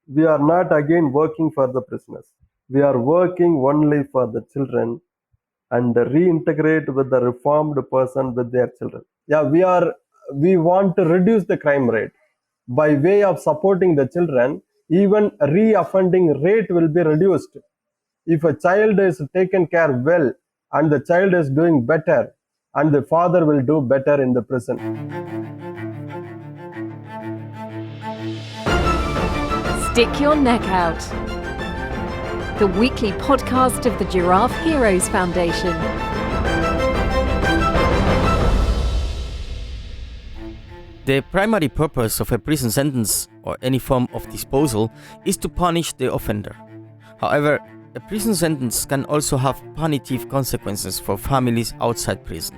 We are not again working for the prisoners. We are working only for the children and reintegrate with the reformed person with their children. Yeah, we want to reduce the crime rate by way of supporting the children. Even re-offending rate will be reduced if a child is taken care well and the child is doing better, and the father will do better in the prison. Stick Your Neck Out, the weekly podcast of the Giraffe Heroes Foundation. The primary purpose of a prison sentence or any form of disposal is to punish the offender. However, a prison sentence can also have punitive consequences for families outside prison.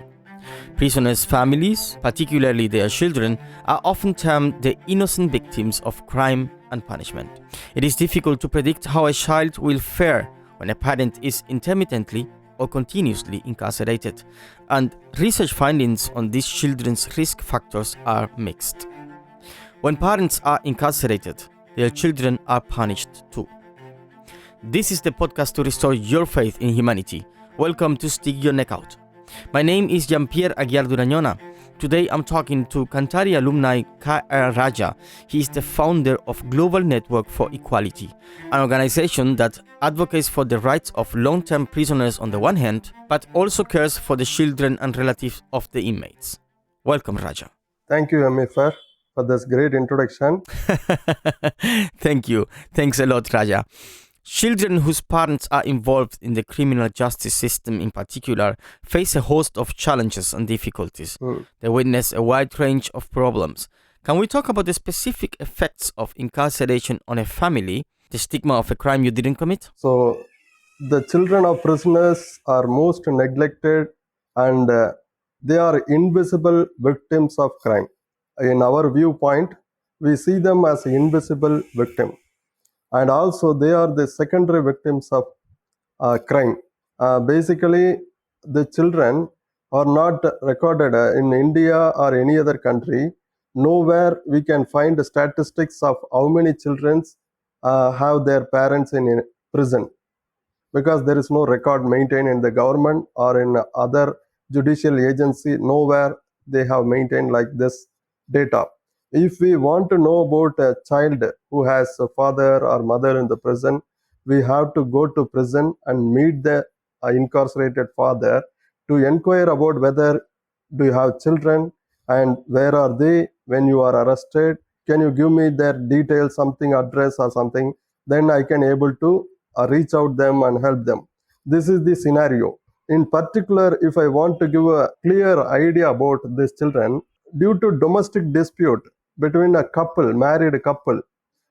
Prisoners' families, particularly their children, are often termed the innocent victims of crime and punishment. It is difficult to predict how a child will fare when a parent is intermittently or continuously incarcerated, and research findings on these children's risk factors are mixed. When parents are incarcerated, their children are punished too. This is the podcast to restore your faith in humanity. Welcome to Stick Your Neck Out. My name is Jean-Pierre Aguiar Durañona. Today I'm talking to Kantari alumni K.R. Raja. He is the founder of Global Network for Equality, an organization that advocates for the rights of long-term prisoners on the one hand, but also cares for the children and relatives of the inmates. Welcome, Raja. Thank you, Amifar, for this great introduction. Thank you. Thanks a lot, Raja. Children whose parents are involved in the criminal justice system in particular face a host of challenges and difficulties. They witness a wide range of problems. Can we talk about the specific effects of incarceration on a family, the stigma of a crime you didn't commit? So, the children of prisoners are most neglected, and they are invisible victims of crime. In our viewpoint, we see them as invisible victims, and also they are the secondary victims of crime. Basically, the children are not recorded in India or any other country. Nowhere we can find statistics of how many children have their parents in prison, because there is no record maintained in the government or in other judicial agency. Nowhere they have maintained like this data. If we want to know about a child who has a father or mother in the prison, we have to go to prison and meet the incarcerated father to inquire about whether do you have children and where are they when you are arrested. Can you give me their details, something, address or something? Then I can able to reach out them and help them. This is the scenario. In particular, if I want to give a clear idea about these children, due to domestic dispute between a couple, married couple,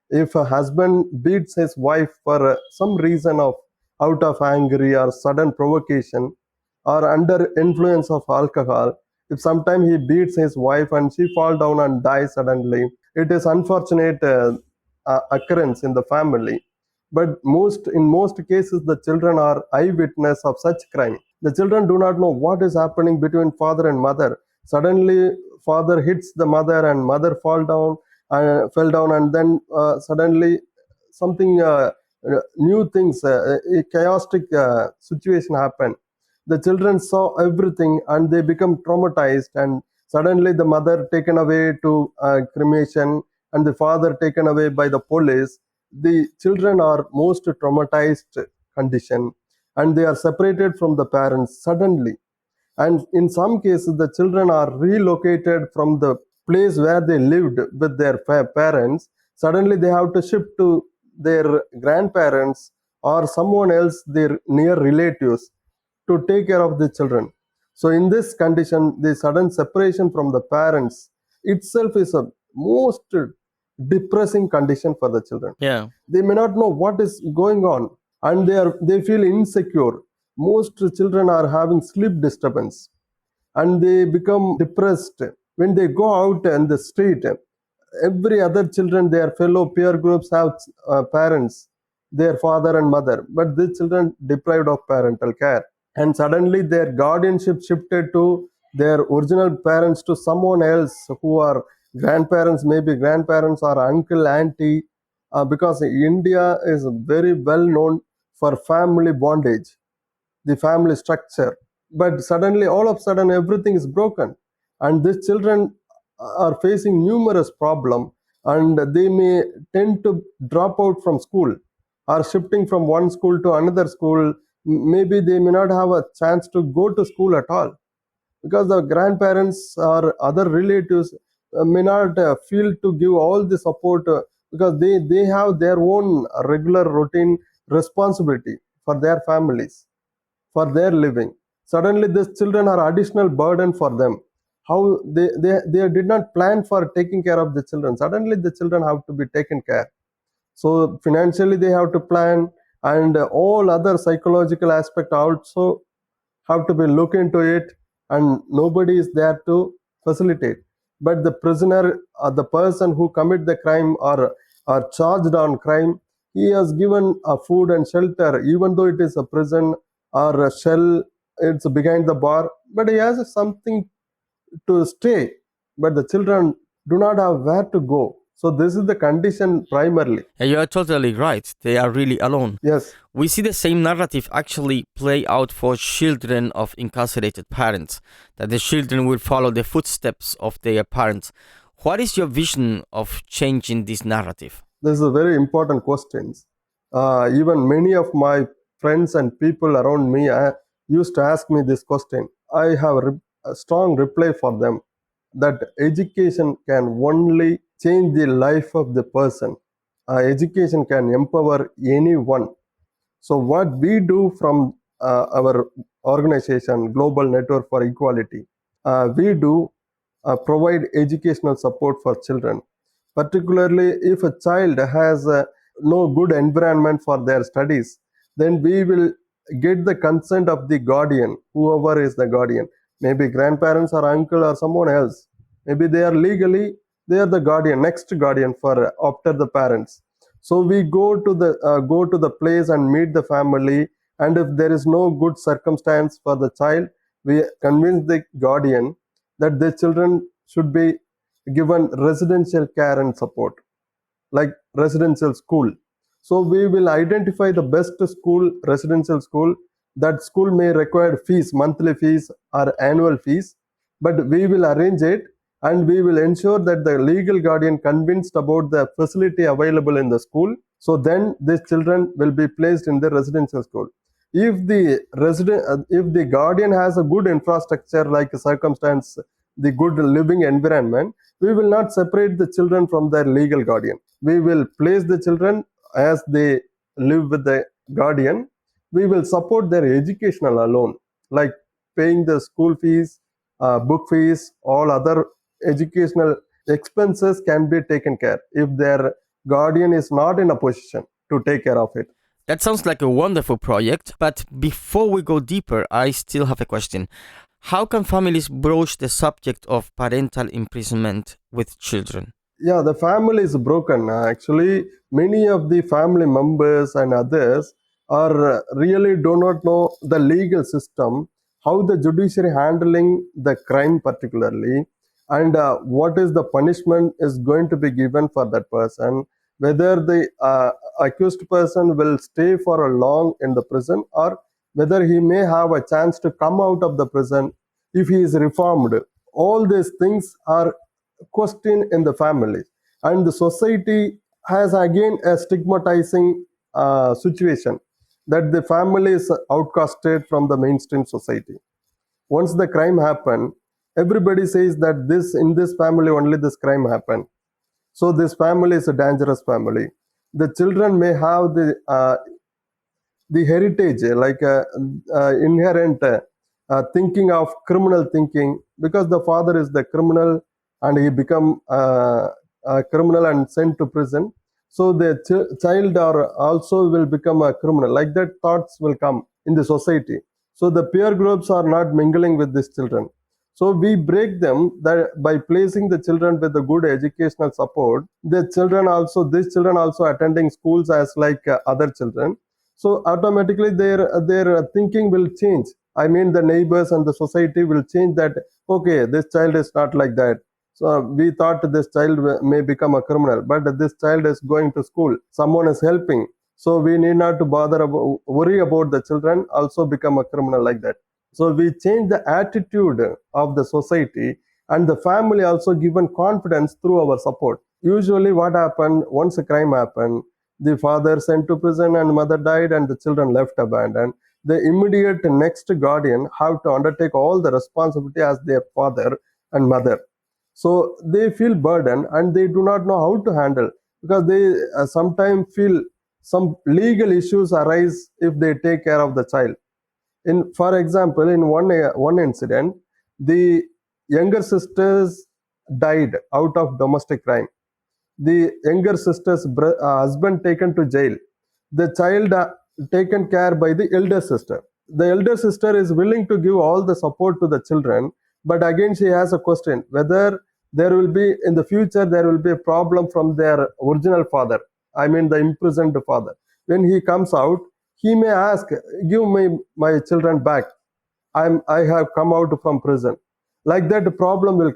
if a husband beats his wife for some reason of out of anger or sudden provocation or under influence of alcohol, if sometime he beats his wife and she fall down and dies suddenly, it is unfortunate occurrence in the family. But in most cases, the children are eyewitness of such crime. The children do not know what is happening between father and mother. Suddenly, father hits the mother and mother fell down, and then suddenly something new things, a chaotic situation happened. The children saw everything and they become traumatized, and suddenly the mother taken away to cremation and the father taken away by the police. The children are most traumatized condition, and they are separated from the parents suddenly. And in some cases the children are relocated from the place where they lived with their parents. Suddenly they have to shift to their grandparents or someone else, their near relatives, to take care of the children. So in this condition, the sudden separation from the parents itself is a most depressing condition for the children. Yeah. They may not know what is going on, and they feel insecure. Most children are having sleep disturbance, and they become depressed when they go out in the street. Every other children, their fellow peer groups have parents, their father and mother, but these children deprived of parental care, and suddenly their guardianship shifted to their original parents to someone else who are grandparents, maybe grandparents or uncle, auntie, because India is very well known for family bondage, the family structure. But suddenly, all of a sudden, everything is broken, and these children are facing numerous problems, and they may tend to drop out from school or shifting from one school to another school. Maybe they may not have a chance to go to school at all because the grandparents or other relatives may not feel to give all the support because they have their own regular routine responsibility for their families, for their living. Suddenly, these children are additional burden for them. How they did not plan for taking care of the children. Suddenly, the children have to be taken care. So financially, they have to plan, and all other psychological aspect also have to be look into it, and nobody is there to facilitate. But the prisoner, the person who commit the crime or are charged on crime, he has given a food and shelter, even though it is a prison or a shell, it's behind the bar, but he has something to stay. But the children do not have where to go. So this is the condition primarily. And you are totally right. They are really alone. Yes. We see the same narrative actually play out for children of incarcerated parents, that the children will follow the footsteps of their parents. What is your vision of changing this narrative? This is a very important question. Even many of my friends and people around me used to ask me this question. I have a strong reply for them that education can only change the life of the person. Education can empower anyone. So what we do from our organization, Global Network for Equality, we do provide educational support for children. Particularly if a child has no good environment for their studies, then we will get the consent of the guardian, whoever is the guardian, maybe grandparents or uncle or someone else. Maybe they are legally, they are the guardian, next guardian for after the parents. So we go to the place and meet the family, and if there is no good circumstance for the child, we convince the guardian that the children should be given residential care and support, like residential school. So we will identify the best school, residential school. That school may require fees, monthly fees or annual fees, but we will arrange it, and we will ensure that the legal guardian convinced about the facility available in the school. So then these children will be placed in the residential school. If the guardian has a good infrastructure, like a circumstance, the good living environment, we will not separate the children from their legal guardian. We will place the children as they live with the guardian. We will support their educational alone, like paying the school fees, book fees, all other educational expenses can be taken care if their guardian is not in a position to take care of it. That sounds like a wonderful project, but before we go deeper, I still have a question. How can families broach the subject of parental imprisonment with children? Yeah, the family is broken. Actually, many of the family members and others are really do not know the legal system, how the judiciary handling the crime particularly, and what is the punishment is going to be given for that person, whether the accused person will stay for a long in the prison, or whether he may have a chance to come out of the prison if he is reformed. All these things are question in the family, and the society has again a stigmatizing situation that the family is outcasted from the mainstream society. Once the crime happen, everybody says that this in this family only this crime happened, so this family is a dangerous family. The children may have the heritage, like inherent thinking of criminal thinking, because the father is the criminal and he become a criminal and sent to prison. So the child are also will become a criminal, like that thoughts will come in the society. So the peer groups are not mingling with these children. So we break them that by placing the children with the good educational support. These children also attending schools as like other children. So automatically their thinking will change. I mean, the neighbors and the society will change that, okay, this child is not like that. So we thought this child may become a criminal, but this child is going to school. Someone is helping. So we need not to worry about the children also become a criminal like that. So we change the attitude of the society, and the family also given confidence through our support. Usually what happened once a crime happened, the father sent to prison and mother died and the children left abandoned. The immediate next guardian have to undertake all the responsibility as their father and mother. So they feel burdened and they do not know how to handle, because they sometimes feel some legal issues arise if they take care of the child. For example, in one incident, the younger sisters died out of domestic crime. The younger sister's husband taken to jail. The child taken care by the elder sister. The elder sister is willing to give all the support to the children, but again she has a question whether there will be in the future there will be a problem from their original father. I mean the imprisoned father. When he comes out, he may ask, "Give me my children back. I have come out from prison." Like that, problem will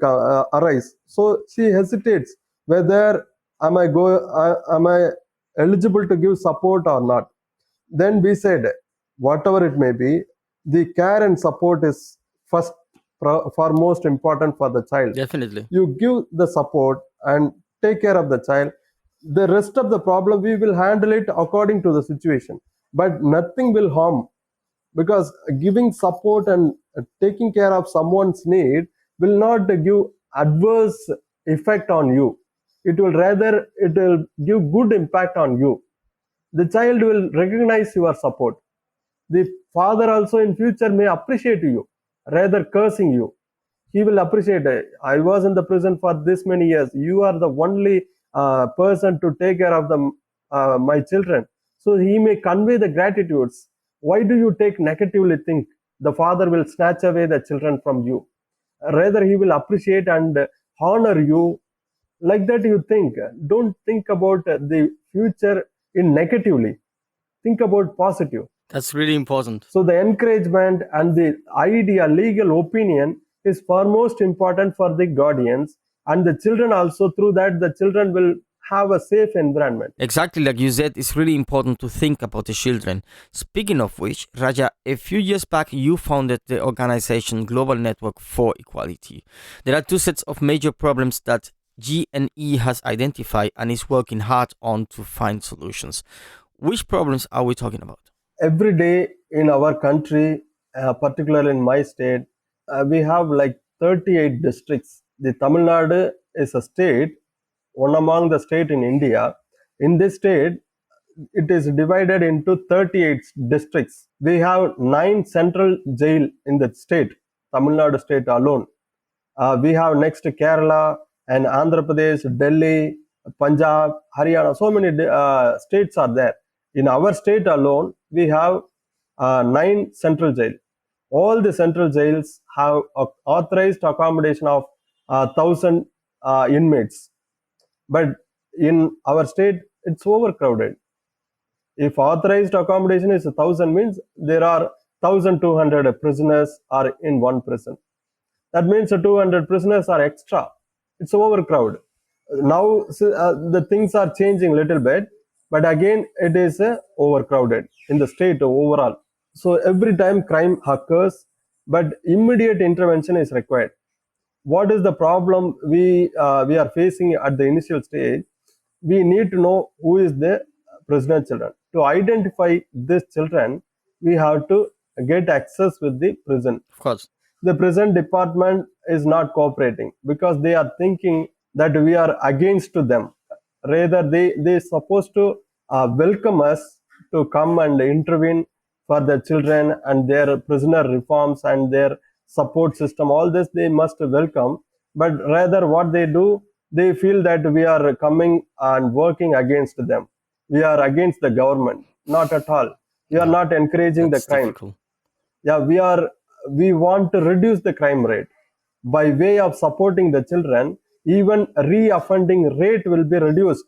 arise. So she hesitates whether am I eligible to give support or not. Then we said, whatever it may be, the care and support is first foremost important for the child. Definitely. You give the support and take care of the child. The rest of the problem we will handle it according to the situation, but nothing will harm, because giving support and taking care of someone's need will not give adverse effect on you. It will give good impact on you. The child will recognize your support. The father also in future may appreciate you rather cursing you. He will appreciate it. I was in the prison for this many years. You are the only person to take care of my children. So he may convey the gratitudes. Why do you take negatively think the father will snatch away the children from you? Rather, he will appreciate and honor you. Like that, you think. Don't think about the future in negatively. Think about positive. That's really important. So the encouragement and the idea, legal opinion is far most important for the guardians, and the children also. Through that, the children will have a safe environment. Exactly like you said, it's really important to think about the children. Speaking of which, Raja, a few years back you founded the organization Global Network for Equality. There are two sets of major problems that GNE has identified and is working hard on to find solutions. Which problems are we talking about? Every day in our country, particularly in my state, we have like 38 districts. The Tamil Nadu is a state, one among the state in India. In this state, it is divided into 38 districts. We have 9 central jail in the state, Tamil Nadu state alone. We have next Kerala and Andhra Pradesh, Delhi, Punjab, Haryana. So many states are there. In our state alone, we have 9 central jail. All the central jails have authorized accommodation of 1,000 inmates. But in our state, it's overcrowded. If authorized accommodation is 1,000, means there are 1,200 prisoners are in one prison. That means 200 prisoners are extra. It's overcrowded. Now the things are changing a little bit, but again it is overcrowded in the state overall. So every time crime occurs, but immediate intervention is required. What is the problem we are facing at the initial stage? We need to know who is the prisoner children. To identify these children, we have to get access with the prison. Of course. The prison department is not cooperating because they are thinking that we are against them. Rather, they supposed to welcome us to come and intervene for the children and their prisoner reforms and their support system. All this they must welcome, but rather what they do, they feel that we are coming and working against them. We are against the government. Not at all. We are not encouraging That's the crime. difficult. Yeah, we want to reduce the crime rate by way of supporting the children. Even re-offending rate will be reduced.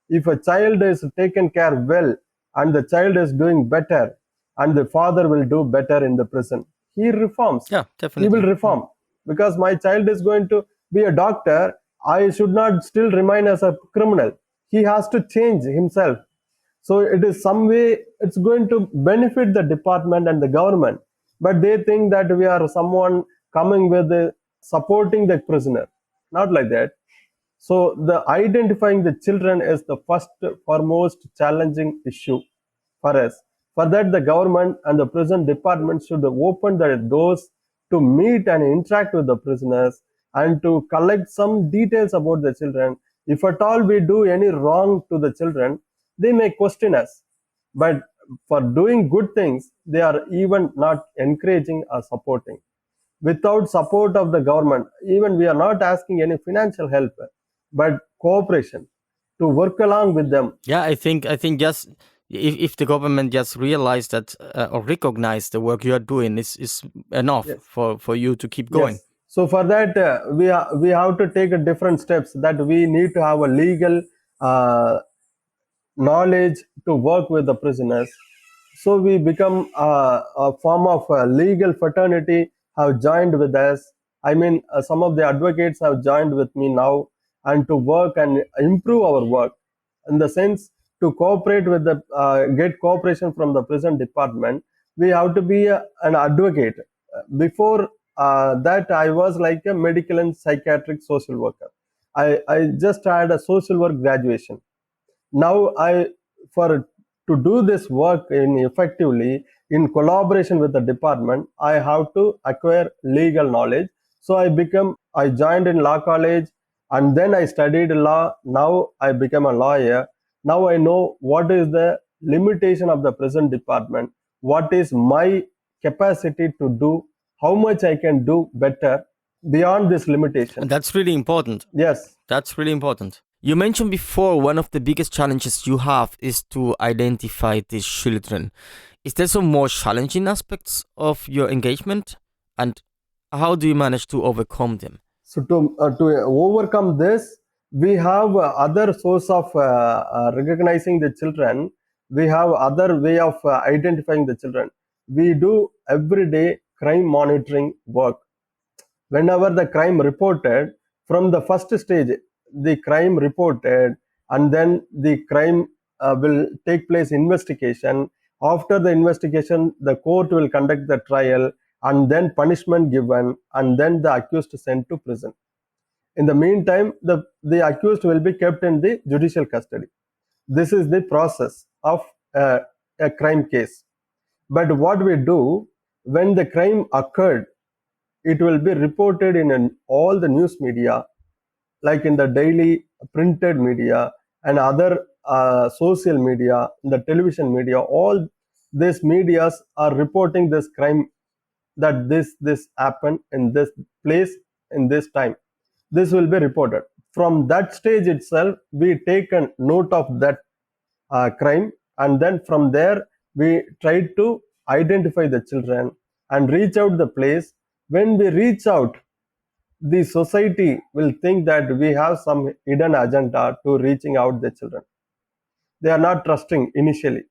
If a child is taken care well and the child is doing better and the father will do better in the prison, he reforms. Yeah, He definitely. will reform because my child is going to be a doctor, I should not still remain as a criminal. He has to change himself. So it is some way it's going to benefit the department and the government. But they think that we are someone coming with supporting the prisoner. Not like that. So the identifying the children is the first foremost challenging issue for us. For that, the government and the prison department should open the doors to meet and interact with the prisoners and to collect some details about the children. If at all we do any wrong to the children, they may question us. But for doing good things, they are even not encouraging or supporting. Without support of the government, even we are not asking any financial help, but cooperation to work along with them. Yeah, I think just if the government just realize that or recognize the work you are doing is enough Yes. for you to keep going. Yes. So for that, we have to take a different steps. That we need to have a legal knowledge to work with the prisoners. So we become a form of a legal fraternity have joined with us. I mean, some of the advocates have joined with me now, and to work and improve our work in the sense to cooperate with the get cooperation from the prison department. We have to be an advocate. Before that, I was like a medical and psychiatric social worker. I just had a social work graduation. Now for to do this work in effectively in collaboration with the department, I have to acquire legal knowledge. So I joined in law college, and then I studied law. Now I became a lawyer. Now I know what is the limitation of the prison department, what is my capacity to do, how much I can do better beyond this limitation. And that's really important. Yes. That's really important. You mentioned before one of the biggest challenges you have is to identify these children. Is there some more challenging aspects of your engagement? And how do you manage to overcome them? So to overcome this, we have other source of recognizing the children. We have other way of identifying the children. We do everyday crime monitoring work. Whenever the crime reported, from the first stage, the crime reported, and then the crime will take place investigation. After the investigation, the court will conduct the trial, and then punishment given, and then the accused sent to prison. In the meantime, the accused will be kept in the judicial custody. This is the process of a crime case. But what we do, when the crime occurred, it will be reported in all the news media, like in the daily printed media and other social media, the television media. All these medias are reporting this crime, that this happened in this place in this time. This will be reported. From that stage itself, we take a note of that crime, and then from there we try to identify the children and reach out the place. When we reach out, the society will think that we have some hidden agenda to reaching out the children. They are not trusting initially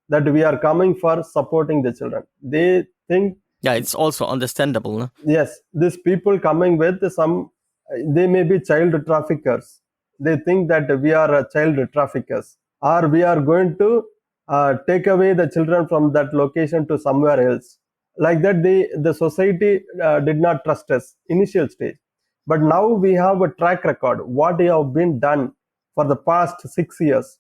that we are coming for supporting the children. They think, yeah, it's also understandable. No? Yes, these people coming with some, they may be child traffickers. They think that we are child traffickers, or we are going to take away the children from that location to somewhere else. Like that, the society did not trust us initial stage. But now we have a track record. What have been done for the past 6 years?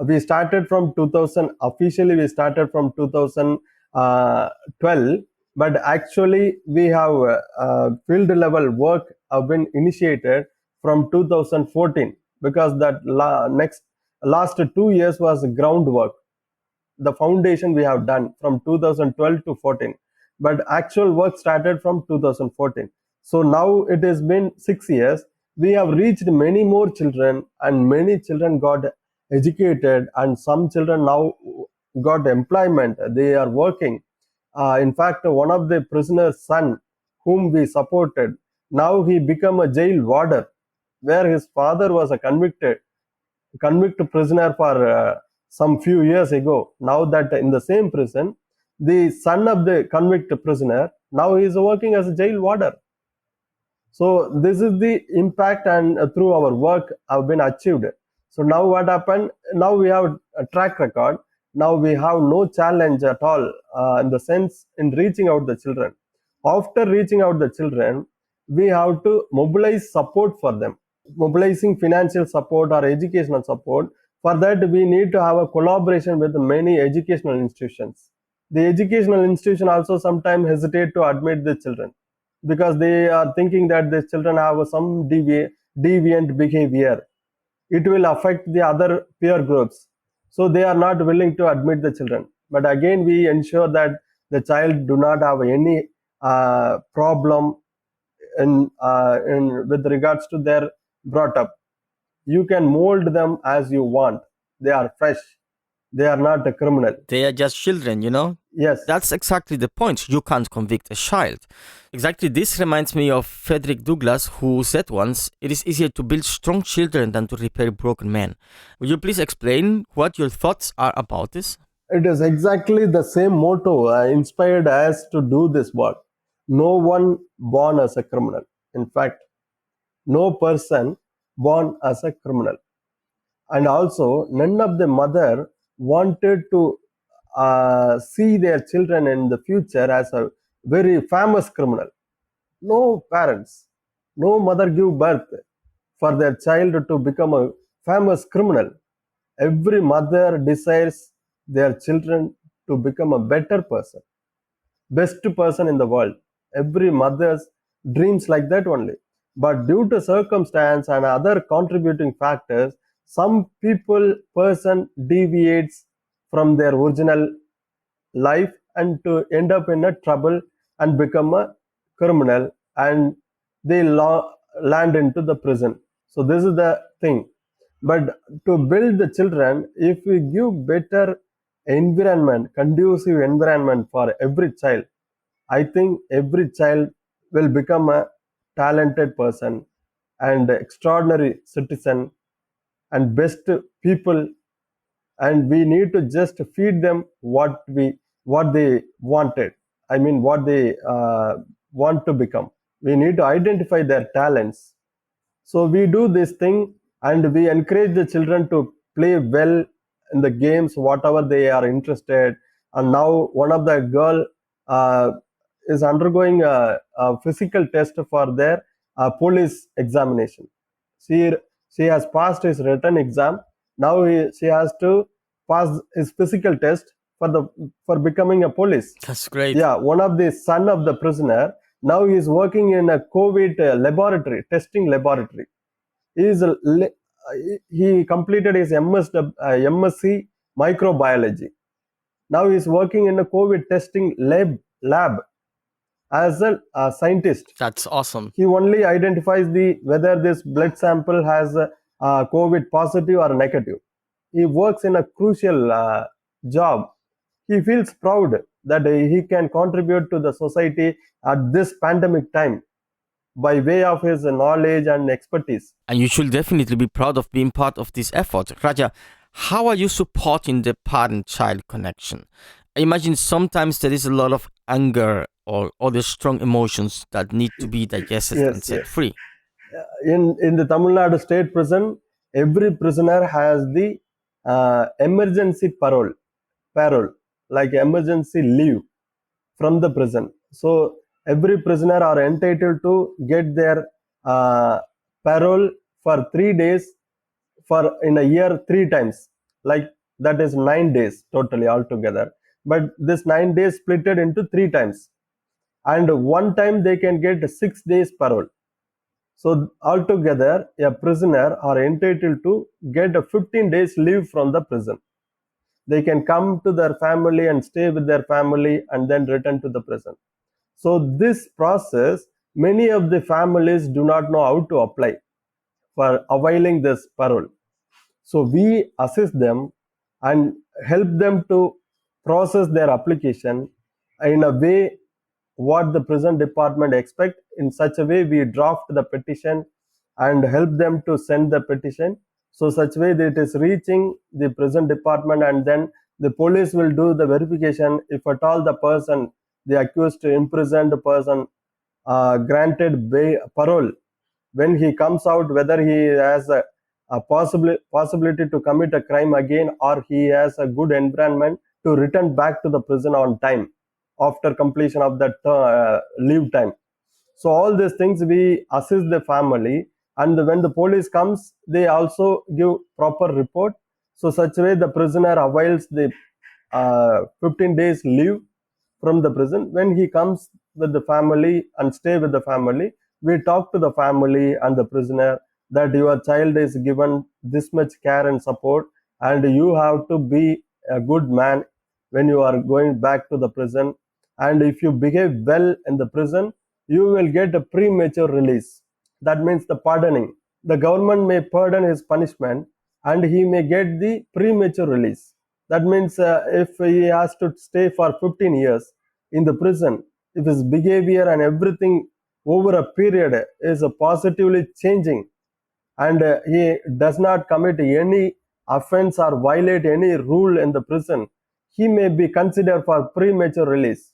We started from 2000. Officially, we started from 2012. But actually, we have field level work have been initiated from 2014, because that last 2 years was groundwork. The foundation we have done from 2012 to 14, but actual work started from 2014. So now it has been 6 years. We have reached many more children, and many children got educated, and some children now got employment. They are working. In fact, one of the prisoner's son, whom we supported, now he become a jail warder, where his father was a convict prisoner for some few years ago. Now that in the same prison, the son of the convict prisoner, now he is working as a jail warder. So this is the impact, and through our work have been achieved. So now what happened? Now we have a track record. Now we have no challenge at all in the sense in reaching out the children. After reaching out the children, we have to mobilize support for them, mobilizing financial support or educational support. For that, we need to have a collaboration with many educational institutions. The educational institution also sometimes hesitate to admit the children because they are thinking that the children have some deviant behavior. It will affect the other peer groups. So they are not willing to admit the children. But again, we ensure that the child do not have any problem in with regards to their brought up. You can mold them as you want. They are fresh. They are not a criminal. They are just children, you know? Yes. That's exactly the point. You can't convict a child. Exactly this reminds me of Frederick Douglass, who said once, "It is easier to build strong children than to repair broken men." Will you please explain what your thoughts are about this? It is exactly the same motto inspired us to do this work. No one born as a criminal. In fact, no person born as a criminal. And also, none of the mother wanted to see their children in the future as a very famous criminal. No parents, no mother give birth for their child to become a famous criminal. Every mother desires their children to become a better person, best person in the world. Every mother's dreams like that only. But due to circumstance and other contributing factors, some person deviates from their original life and to end up in a trouble and become a criminal, and they land into the prison. So this is the thing. But to build the children, if we give better environment, conducive environment for every child, I think every child will become a talented person and extraordinary citizen and best people. And we need to just feed them what they wanted. I mean, what they want to become. We need to identify their talents. So we do this thing, and we encourage the children to play well in the games, whatever they are interested. And now one of the girl is undergoing a physical test for their police examination. She she has passed his written exam. Now she has to pass his physical test for becoming a police. That's great. Yeah, one of the son of the prisoner. Now he is working in a COVID laboratory, testing laboratory. He is he completed his MSc microbiology. Now he is working in a COVID testing lab as a scientist. That's awesome. He only identifies whether this blood sample has COVID positive or negative. He works in a crucial job. He feels proud that he can contribute to the society at this pandemic time by way of his knowledge and expertise. And you should definitely be proud of being part of this effort. Raja, how are you supporting the parent-child connection? I imagine sometimes there is a lot of anger or other strong emotions that need to be digested Yes, and set yes. free. In the Tamil Nadu state prison, every prisoner has the emergency parole, like emergency leave from the prison. So every prisoner are entitled to get their parole for 3 days for in a year 3 times. Like that is 9 days totally altogether. But this 9 days split it into 3 times, and one time they can get 6 days parole. So altogether, a prisoner are entitled to get a 15 days leave from the prison. They can come to their family and stay with their family and then return to the prison. So this process, many of the families do not know how to apply for availing this parole. So we assist them and help them to process their application in a way what the prison department expect. In such a way, we draft the petition and help them to send the petition. So such way that it is reaching the prison department, and then the police will do the verification. If at all the person, the accused imprisoned person, granted parole when he comes out, whether he has a possibility to commit a crime again, or he has a good environment to return back to the prison on time after completion of that leave time. So all these things we assist the family, and when the police comes, they also give proper report. So such way the prisoner avails the 15 days leave from the prison. When he comes with the family and stay with the family, we talk to the family and the prisoner that your child is given this much care and support, and you have to be a good man when you are going back to the prison. And if you behave well in the prison, you will get a premature release. That means the pardoning. The government may pardon his punishment and he may get the premature release. That means if he has to stay for 15 years in the prison, if his behavior and everything over a period is positively changing, and he does not commit any offense or violate any rule in the prison, he may be considered for premature release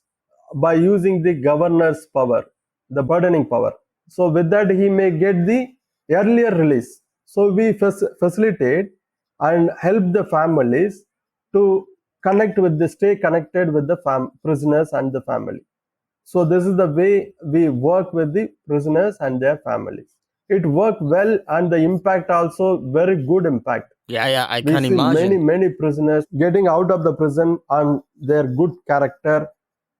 by using the governor's power, the pardoning power. So with that, he may get the earlier release. So we facilitate and help the families to stay connected with the prisoners and the family. So this is the way we work with the prisoners and their families. It worked well, and the impact also very good impact. Yeah, I We can see imagine. many prisoners getting out of the prison, and their good character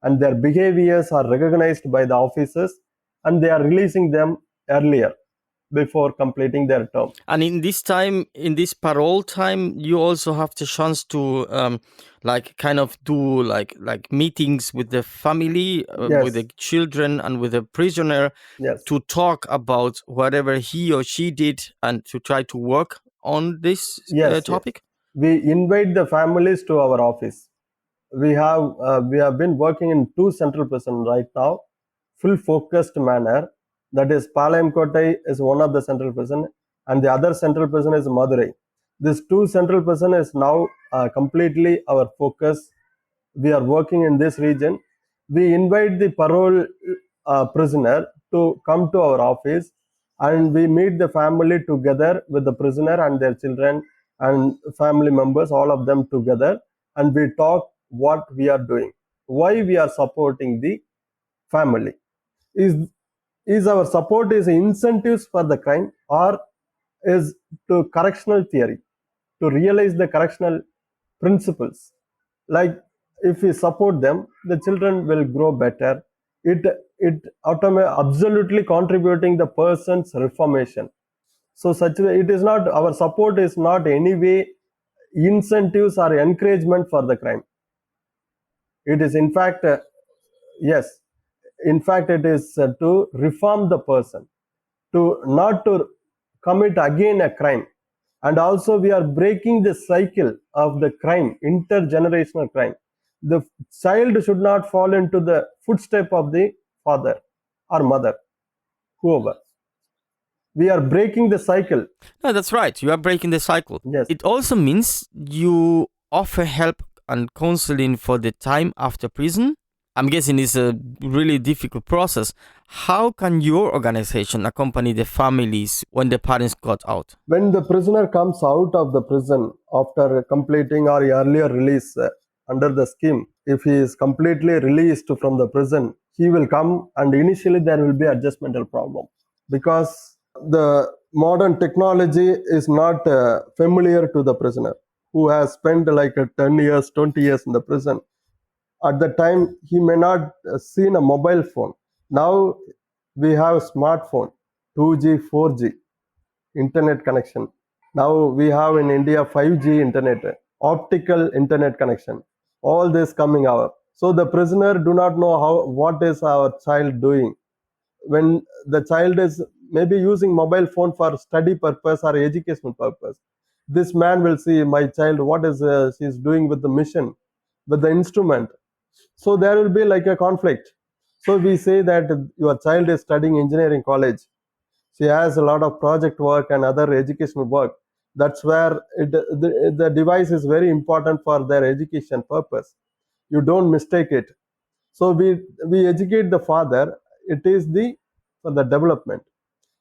and their behaviors are recognized by the officers, and they are releasing them earlier before completing their term. And in this time, in this parole time, you also have the chance to like kind of do like meetings with the family, Yes. with the children and with the prisoner, Yes. to talk about whatever he or she did and to try to work on this Yes, topic. We invite the families to our office. We have been working in 2 central prison right now, full focused manner. That is, Palayam Kottai is one of the central prison, and the other central prison is Madurai. This 2 central prison is now completely our focus. We are working in this region. We invite the parole prisoner to come to our office, and we meet the family together with the prisoner and their children and family members, all of them together, and we talk what we are doing, why we are supporting the family. Is our support is incentives for the crime, or is to correctional theory, to realize the correctional principles? Like, if we support them, the children will grow better. It absolutely contributing the person's reformation. So such way, it is not, our support is not any way incentives or encouragement for the crime. It is in fact yes, in fact it is to reform the person, to not to commit again a crime. And also we are breaking the cycle of the crime, intergenerational crime. The child should not fall into the footstep of the father or mother, whoever. We are breaking the cycle. No, that's right. You are breaking the cycle. Yes. It also means you offer help and counseling for the time after prison. I'm guessing it's a really difficult process. How can your organization accompany the families when the parents got out? When the prisoner comes out of the prison after completing or earlier release under the scheme, if he is completely released from the prison, he will come, and initially there will be adjustmental problem, because the modern technology is not familiar to the prisoner who has spent like 10 years, 20 years in the prison. At the time, he may not seen a mobile phone. Now we have smartphone, 2G, 4G, internet connection. Now we have in India 5G internet, optical internet connection. All this coming out. So the prisoner do not know what is our child doing. When the child is maybe using mobile phone for study purpose or educational purpose, this man will see my child, what is she's doing with the mission, with the instrument. So there will be like a conflict. So we say that your child is studying engineering college, she has a lot of project work and other educational work. That's where the device is very important for their education purpose. You don't mistake it. So we educate the father. it is for the development.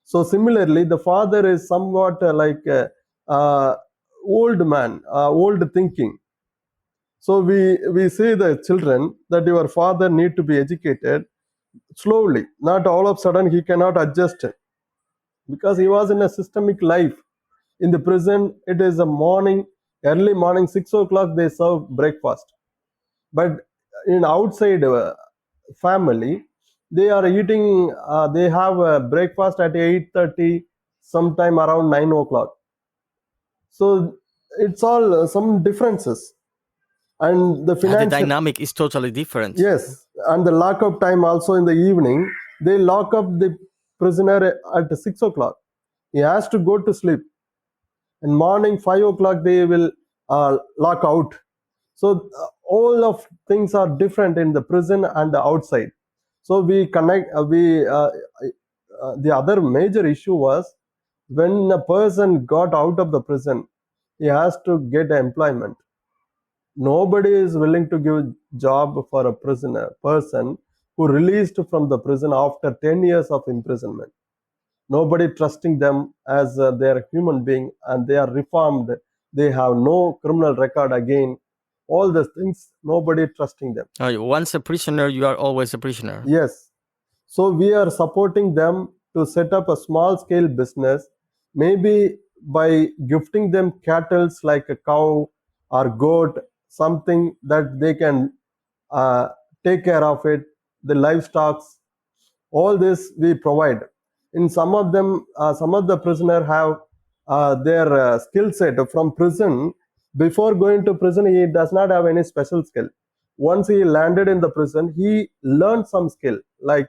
So similarly, the father is somewhat like old man, old thinking. So we say the children that your father need to be educated slowly, not all of a sudden he cannot adjust, because he was in a systemic life. In the prison, it is a early morning, 6 o'clock they serve breakfast. But in outside family, they are eating, they have a breakfast at 8:30, sometime around 9 o'clock. So it's all some differences. And the The financial, dynamic is totally different. yes, and the lockup time also in the evening, they lock up the prisoner at 6 o'clock. He has to go to sleep. In morning 5 o'clock they will lock out. So all of things are different in the prison and the outside. So we connect. The other major issue was when a person got out of the prison, he has to get employment. Nobody is willing to give job for a person who released from the prison after 10 years of imprisonment. Nobody trusting them as their human being, and they are reformed. They have no criminal record again. All these things, nobody trusting them. Once a prisoner, you are always a prisoner. Yes. So we are supporting them to set up a small scale business, maybe by gifting them cattle like a cow or goat, something that they can take care of it, the livestock. All this we provide. In some of them, some of the prisoner have their skill set from prison. Before going to prison, he does not have any special skill. Once he landed in the prison, he learned some skill like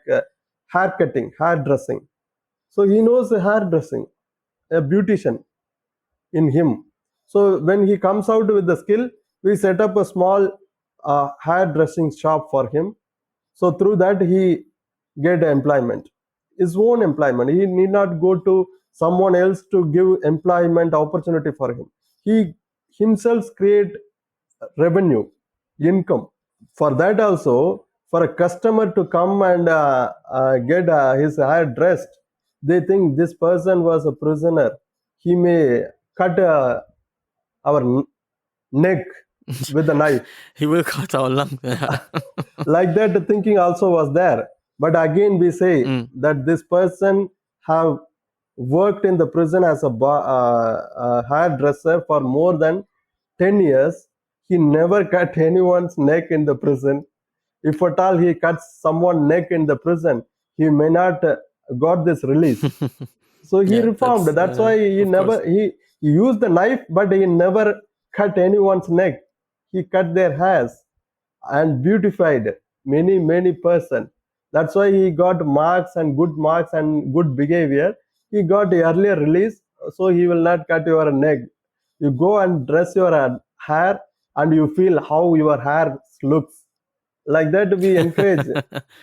hair cutting, hair dressing. So he knows the hair dressing, a beautician in him. So when he comes out with the skill, we set up a small hairdressing shop for him. So through that he get employment, his own employment. He need not go to someone else to give employment opportunity for him. He himself create revenue, income. For that also, for a customer to come and get his hair dressed, they think this person was a prisoner. He may cut our neck with a knife. He will cut our lung. Like that thinking also was there. But again we say that this person have worked in the prison as a hairdresser for more than 10 years. He never cut anyone's neck in the prison. If at all he cuts someone's neck in the prison, he may not got this release. So he Yeah, reformed. That's why he of never course. he used the knife, but he never cut anyone's neck. He cut their hairs and beautified many person. That's why he got marks and good behavior. He got earlier release, so he will not cut your neck. You go and dress your hair, and you feel how your hair looks. Like that we encourage.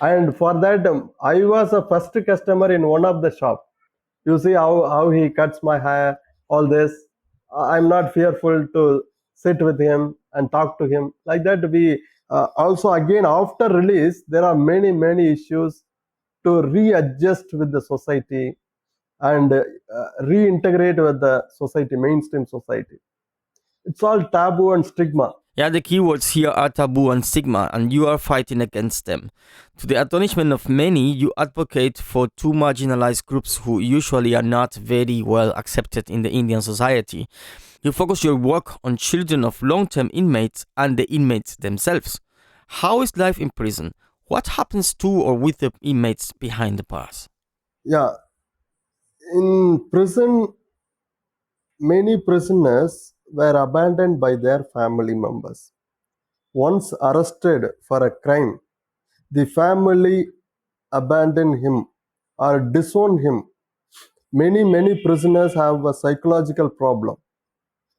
And for that, I was a first customer in one of the shop. You see how he cuts my hair, all this. I'm not fearful to sit with him and talk to him. Like that we also again after release, there are many issues to readjust with the society and reintegrate with the society, mainstream society. It's all taboo and stigma. Yeah, the keywords here are taboo and stigma, and you are fighting against them. To the astonishment of many, you advocate for two marginalized groups who usually are not very well accepted in the Indian society. You focus your work on children of long-term inmates and the inmates themselves. How is life in prison? What happens to or with the inmates behind the bars? Yeah, in prison, many prisoners were abandoned by their family members. Once arrested for a crime, the family abandoned him or disowned him. Many prisoners have a psychological problem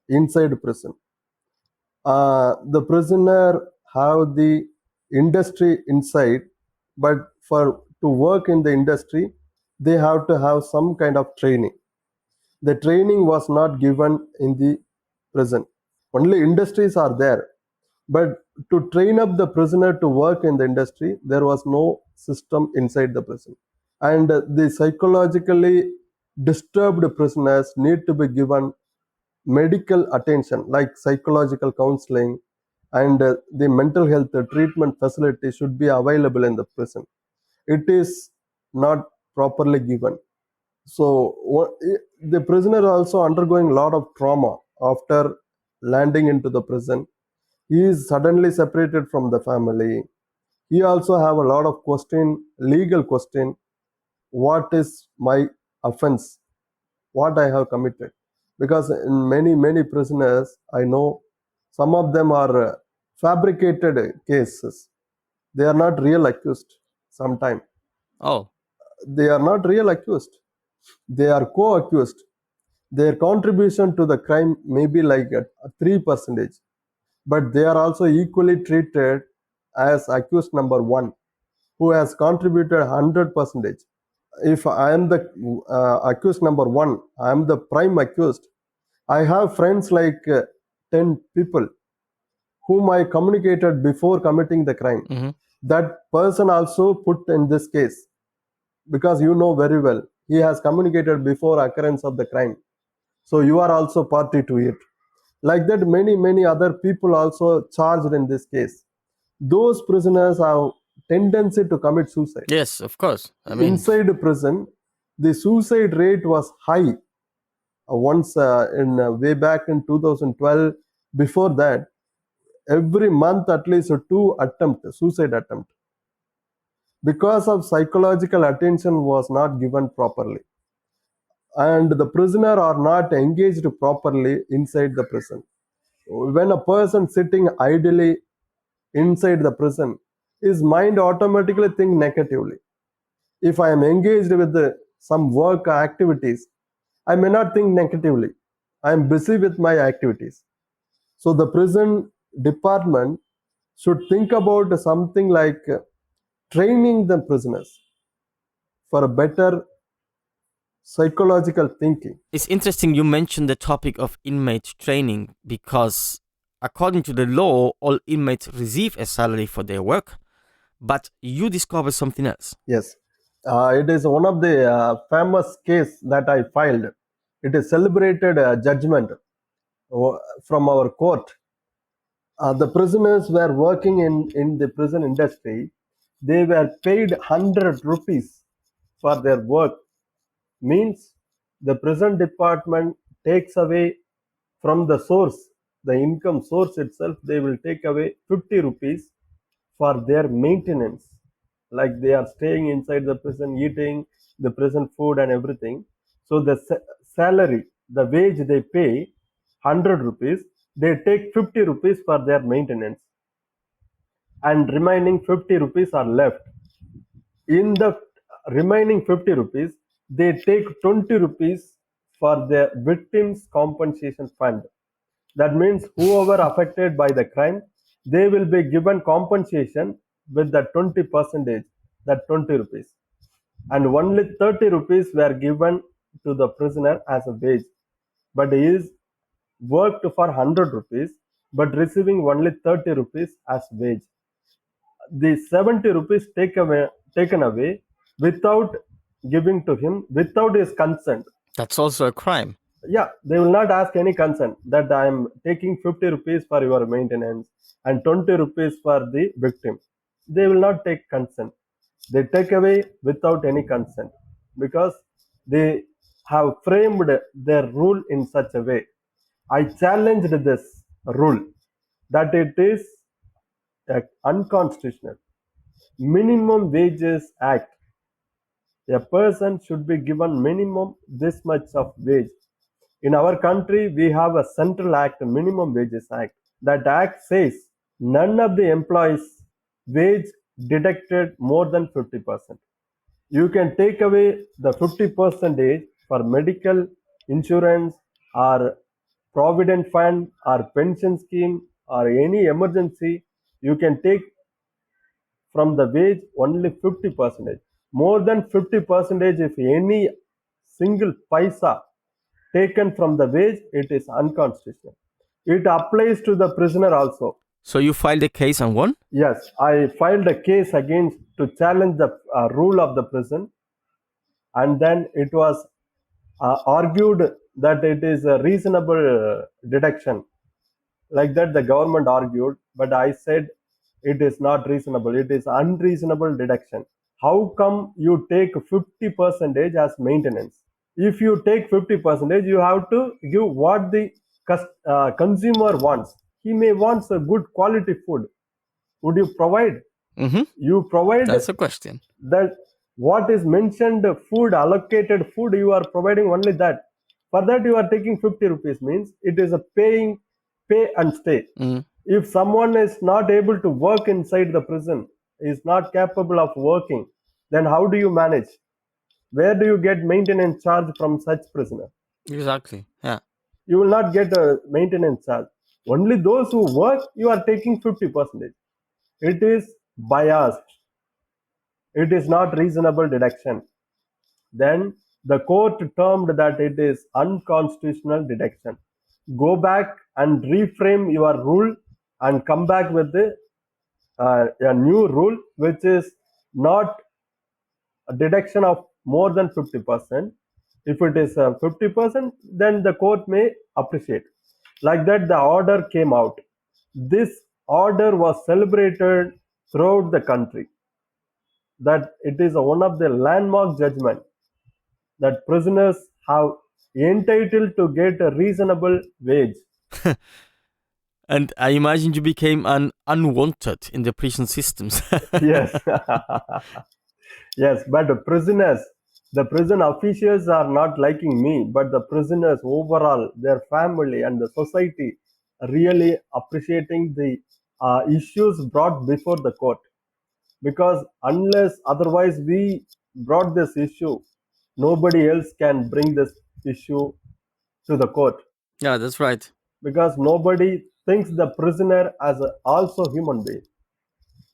inside prison. The prisoner have the industry inside, but for to work in the industry, they have to have some kind of training. The training was not given in the prison. Only industries are there, but to train up the prisoner to work in the industry, there was no system inside the prison. And the psychologically disturbed prisoners need to be given medical attention like psychological counseling, and the mental health treatment facility should be available in the prison. It is not properly given. So the prisoner also undergoing a lot of trauma after landing into the prison. He is suddenly separated from the family. He also have a lot of legal question. What is my offense? What I have committed? Because in many prisoners, I know some of them are fabricated cases. They are not real accused. Sometimes Oh, they are not real accused. They are co-accused. Their contribution to the crime may be like 3%, but they are also equally treated as accused number one, who has contributed 100%. If I am the accused number one, I am the prime accused. I have friends like 10 people whom I communicated before committing the crime. That person also put in this case, because you know very well he has communicated before occurrence of the crime. So you are also party to it. Like that, many other people also charged in this case. Those prisoners have tendency to commit suicide. yes, of course. I mean, Inside prison, the suicide rate was high. Once in way back in 2012, before that, every month at least 2 suicide attempt, because of psychological attention was not given properly, and the prisoner are not engaged properly inside the prison. When a person sitting idly inside the prison, his mind automatically think negatively. If I am engaged with some work activities, I may not think negatively. I am busy with my activities. So the prison department should think about something like training the prisoners for a better psychological thinking. it's interesting you mentioned the topic of inmate training because, according to the law, all inmates receive a salary for their work, but you discovered something else. Yes, it is one of the famous case that I filed. It is celebrated judgment from our court. The prisoners were working in the prison industry. They were paid 100 rupees for their work. Means the prison department takes away from the source, the income source itself, they will take away 50 rupees for their maintenance. Like they are staying inside the prison, eating the prison food and everything. So the salary, the wage they pay 100 rupees, they take 50 rupees for their maintenance, and remaining 50 rupees are left. In the remaining 50 rupees, they take 20 rupees for the victims compensation fund. That means whoever affected by the crime, they will be given compensation with the 20%, that 20 rupees. And only 30 rupees were given to the prisoner as a wage. But he is worked for 100 rupees, but receiving only 30 rupees as wage. The 70 rupees taken away without giving to him, without his consent. That's also a crime. Yeah, they will not ask any consent that I am taking 50 rupees for your maintenance and 20 rupees for the victim. They will not take consent. They take away without any consent because they have framed their rule in such a way. I challenged this rule that it is unconstitutional. Minimum Wages Act. A person should be given minimum this much of wage. In our country, we have a central act, Minimum Wages Act. That act says none of the employees' wage deducted more than 50%. You can take away the 50% for medical insurance or provident fund or pension scheme or any emergency. You can take from the wage only 50%. More than 50%, if any single paisa taken from the wage, it is unconstitutional. It applies to the prisoner also. So you filed a case and won? Yes, I filed a case against to challenge the rule of the prison, and then it was argued that it is a reasonable deduction. Like that, the government argued, but I said it is not reasonable. It is unreasonable deduction. How come you take 50% as maintenance? If you take 50%, you have to give what the consumer wants. He may want a good quality food. Would you provide? Mm-hmm. You provide That's a question. that what is mentioned food, allocated food, you are providing only that. For that you are taking 50 rupees, means it is a pay and stay. If someone is not able to work inside the prison, is not capable of working, then how do you manage? Where do you get maintenance charge from such prisoner? Exactly. Yeah. You will not get a maintenance charge. Only those who work, you are taking 50%. It is biased. It is not reasonable deduction. Then the court termed that it is unconstitutional deduction. Go back and reframe your rule and come back with a new rule, which is not a deduction of more than 50%. If it is 50%, then the court may appreciate. Like that, the order came out. This order was celebrated throughout the country. That it is one of the landmark judgment that prisoners have entitled to get a reasonable wage. And I imagine you became an unwanted in the prison systems. Yes. Yes, but the prisoners, the prison officials are not liking me, but the prisoners overall, their family and the society are really appreciating the issues brought before the court. Because unless otherwise we brought this issue, nobody else can bring this issue to the court. Yeah, that's right. Because nobody thinks the prisoner as also human being.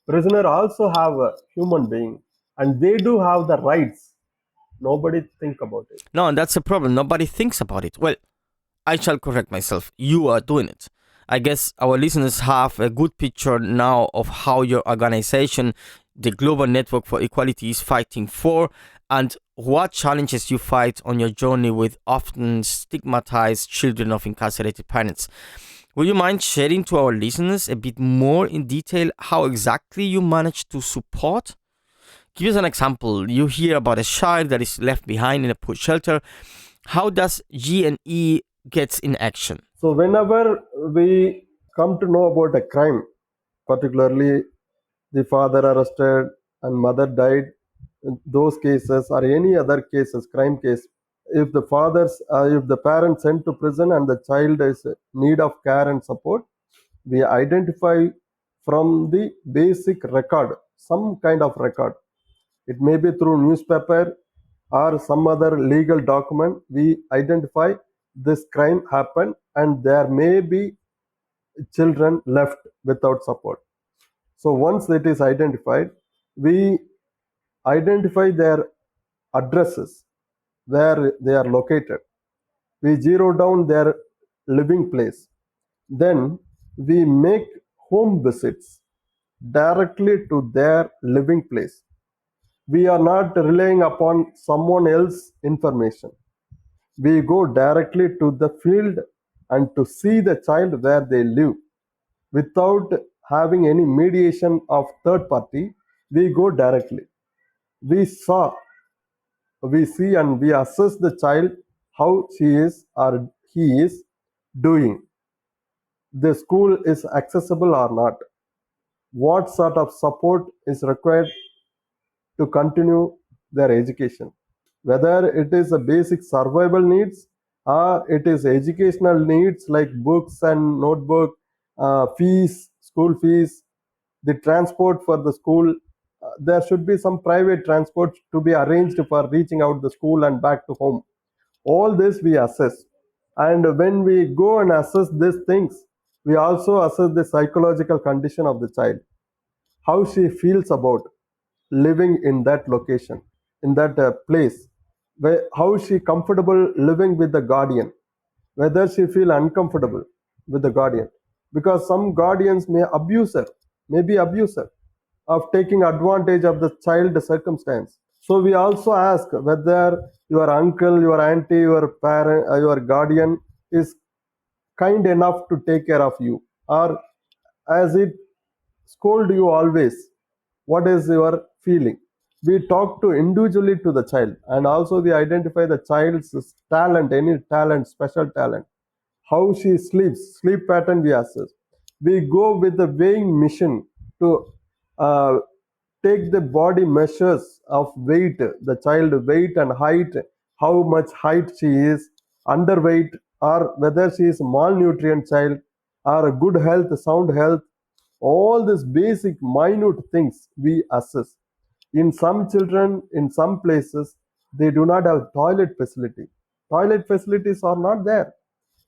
Prisoner also have a human being, and they do have the rights. Nobody think about it. No, and that's a problem. Nobody thinks about it. Well, I shall correct myself. You are doing it. I guess our listeners have a good picture now of how your organization, the Global Network for Equality, is fighting for, and what challenges you fight on your journey with often stigmatized children of incarcerated parents. Will you mind sharing to our listeners a bit more in detail how exactly you manage to support? Give us an example. You hear about a child that is left behind in a poor shelter. How does GNE gets in action? So whenever we come to know about a crime, particularly the father arrested and mother died, those cases or any other cases, crime case, if the parents sent to prison and the child is in need of care and support, we identify from the basic record, some kind of record. It may be through newspaper or some other legal document. We identify this crime happened and there may be children left without support. So once it is identified, we identify their addresses, where they are located. We zero down their living place. Then we make home visits directly to their living place. We are not relying upon someone else's information. We go directly to the field and to see the child where they live without having any mediation of third party. We go directly. We see and we assess the child, how she is or he is doing. The school is accessible or not. What sort of support is required to continue their education. Whether it is a basic survival needs or it is educational needs like books and notebook, fees, school fees, the transport for the school. There should be some private transport to be arranged for reaching out the school and back to home. All this we assess. And when we go and assess these things, we also assess the psychological condition of the child, how she feels about living in that location, in that place, how she comfortable living with the guardian, whether she feel uncomfortable with the guardian, because some guardians may be abuser, of taking advantage of the child circumstance. So we also ask whether your uncle, your auntie, your parent, your guardian is kind enough to take care of you, or as it scold you always. What is your feeling? We talk to individually to the child, and also we identify the child's talent, any talent, special talent, how she sleeps, sleep pattern we assess. We go with the weighing mission to uh, take the body measures of weight, the child weight and height, how much height she is, underweight, or whether she is malnutrient child, or a good health, sound health. All these basic minute things we assess. In some children, in some places, they do not have toilet facility. Toilet facilities are not there.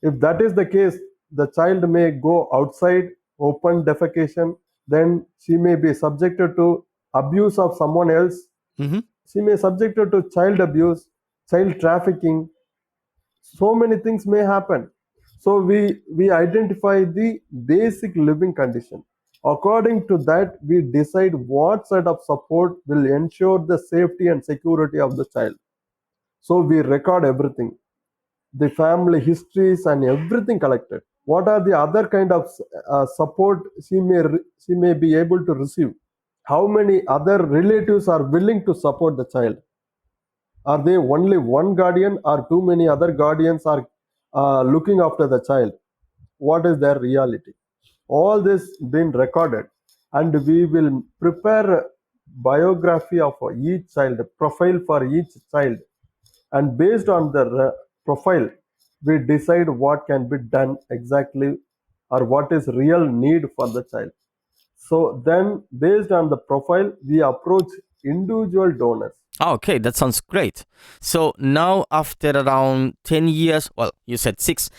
If that is the case, the child may go outside, open defecation, then she may be subjected to abuse of someone else. Hmm. She may subjected to child abuse, child trafficking. So many things may happen. So we identify the basic living condition. According to that, we decide what sort of support will ensure the safety and security of the child. So we record everything, the family histories and everything collected. What are the other kind of support she may be able to receive? How many other relatives are willing to support the child? Are they only one guardian, or too many other guardians are looking after the child? What is their reality? All this been recorded, and we will prepare biography of each child, profile for each child, and based on the profile, we decide what can be done exactly, or what is real need for the child. So then, based on the profile, we approach individual donors. Okay, that sounds great. So now, after around 10 years, well, you said 6,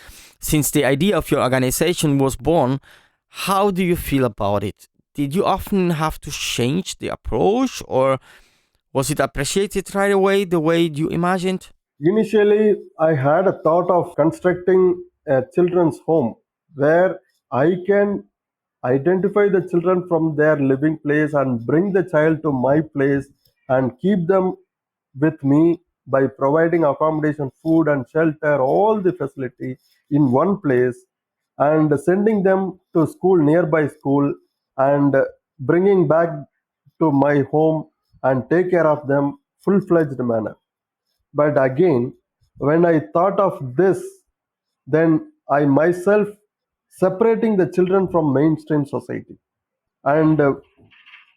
since the idea of your organization was born, how do you feel about it? Did you often have to change the approach, or was it appreciated right away the way you imagined? Initially, I had a thought of constructing a children's home where I can identify the children from their living place and bring the child to my place and keep them with me by providing accommodation, food, and shelter, all the facility in one place, and sending them to school, nearby school, and bringing back to my home and take care of them full-fledged manner. But again, when I thought of this, then I myself separating the children from mainstream society, and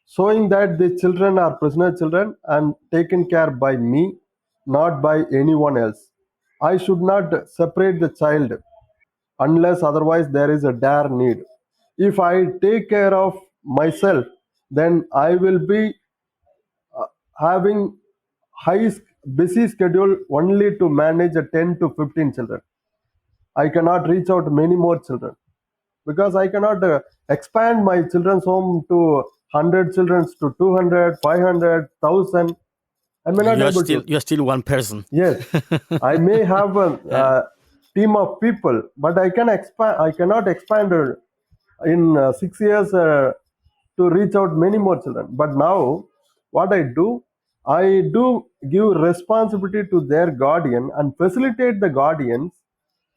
showing that the children are prisoner children and taken care by me, not by anyone else. I should not separate the child unless otherwise there is a dire need. If I take care of myself, then I will be having busy schedule only to manage a 10 to 15 children. I cannot reach out many more children because I cannot expand my children's home to 100 children to 200, 500, 1,000. I may not able to. You're still one person. Yes, I may have a team of people, but I can expand. I cannot expand in 6 years to reach out many more children. But now, what I do give responsibility to their guardian and facilitate the guardians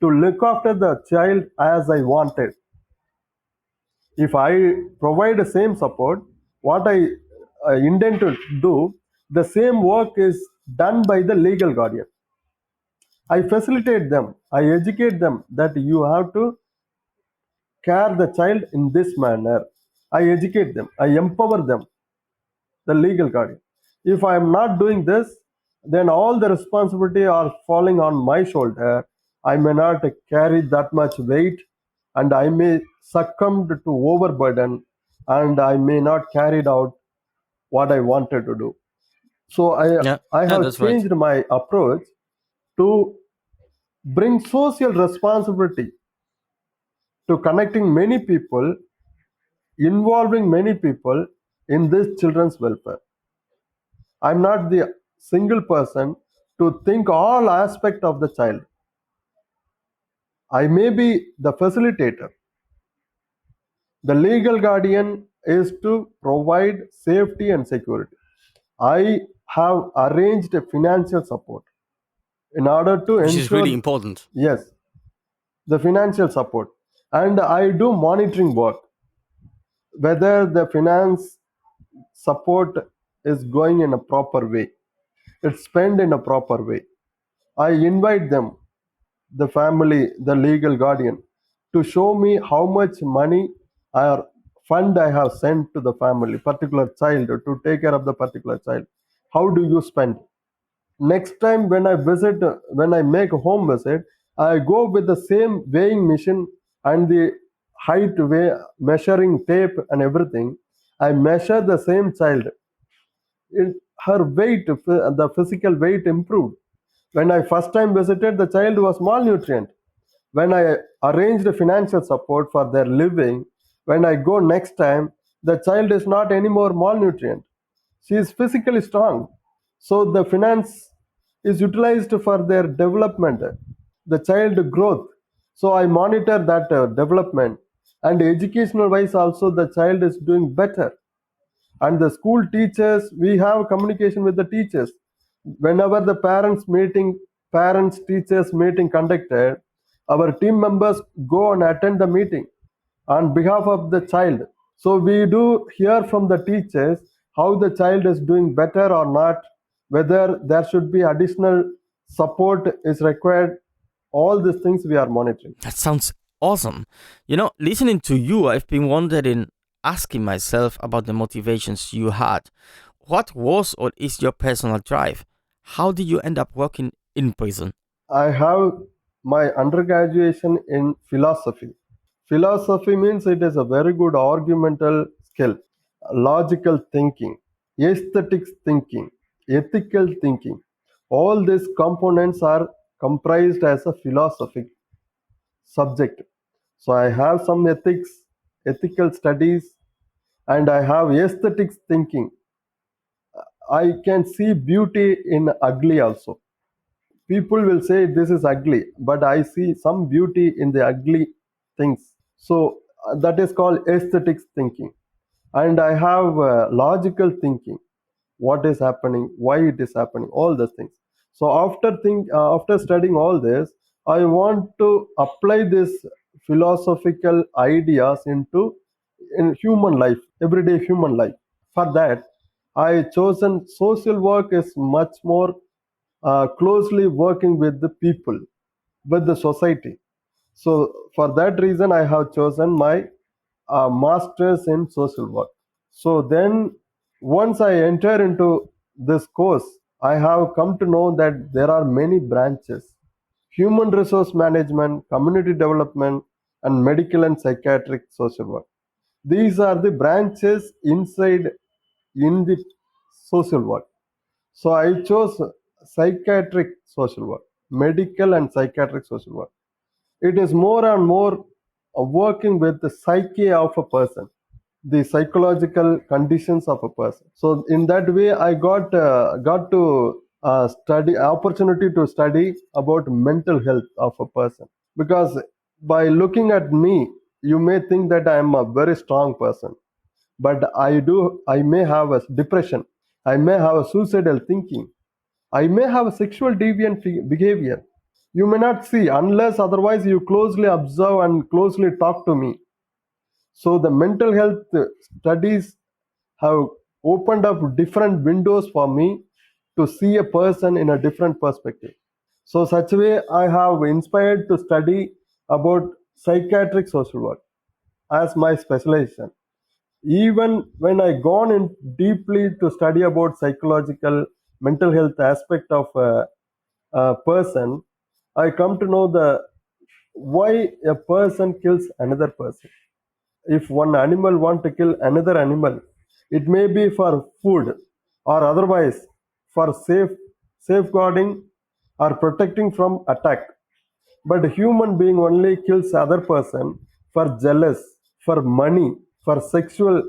to look after the child as I wanted. If I provide the same support, what I intend to do, the same work is done by the legal guardian. I facilitate them, I educate them that you have to care the child in this manner. I educate them, I empower them, the legal guardian. If I am not doing this, then all the responsibility are falling on my shoulder. I may not carry that much weight, and I may succumb to overburden, and I may not carry it out what I wanted to do. So I have that's right. changed my approach to bring social responsibility to connecting many people, involving many people in this children's welfare. I'm not the single person to think all aspect of the child. I may be the facilitator. The legal guardian is to provide safety and security. I have arranged a financial support in order to Which ensure is really important. yes, the financial support, and I do monitoring work whether the finance support is going in a proper way, it's spent in a proper way. I invite them, the family, the legal guardian, to show me how much money or fund I have sent to the family, particular child, to take care of the particular child. How do you spend? Next time when I visit, when I make a home visit, I go with the same weighing machine and the height measuring tape and everything. I measure the same child. Her weight, the physical weight improved. When I first time visited, the child was malnutrient. When I arranged financial support for their living, when I go next time, the child is not anymore malnutrient. She is physically strong. So the finance is utilized for their development, the child growth. So I monitor that development. And educational wise also, the child is doing better. And the school teachers, we have communication with the teachers. Whenever the parents teachers meeting conducted, our team members go and attend the meeting on behalf of the child. So we do hear from the teachers how the child is doing better or not, whether there should be additional support is required. All these things we are monitoring. That sounds awesome. You know, listening to you, I've been wondering, asking myself about the motivations you had. What was or is your personal drive? How did you end up working in prison? I have my undergraduation in philosophy. Philosophy means it is a very good argumental skill, logical thinking, aesthetics thinking, ethical thinking. All these components are comprised as a philosophic subject. So I have some ethics, ethical studies, and I have aesthetics thinking. I can see beauty in ugly also. People will say this is ugly, but I see some beauty in the ugly things. So that is called aesthetics thinking. And I have logical thinking. What is happening? Why it is happening? All those things. So after studying all this, I want to apply this philosophical ideas into in human life, everyday human life. For that, I chosen social work is much more closely working with the people, with the society. So for that reason, I have chosen my master's in social work. So then, once I enter into this course, I have come to know that there are many branches: human resource management, community development, and medical and psychiatric social work. These are the branches inside in the social work. So I chose psychiatric social work, medical and psychiatric social work. It is more and more working with the psyche of a person, the psychological conditions of a person. So in that way, I got to study opportunity to study about mental health of a person. Because by looking at me, you may think that I am a very strong person, but I may have a depression, I may have a suicidal thinking, I may have a sexual deviant behavior. You may not see unless otherwise you closely observe and closely talk to me. So the mental health studies have opened up different windows for me to see a person in a different perspective. So such way I have inspired to study about psychiatric social work as my specialization. Even when I gone in deeply to study about psychological mental health aspect of a person, I come to know the why a person kills another person. If one animal want to kill another animal, it may be for food or otherwise for safeguarding or protecting from attack. But a human being only kills other person for jealous, for money, for sexual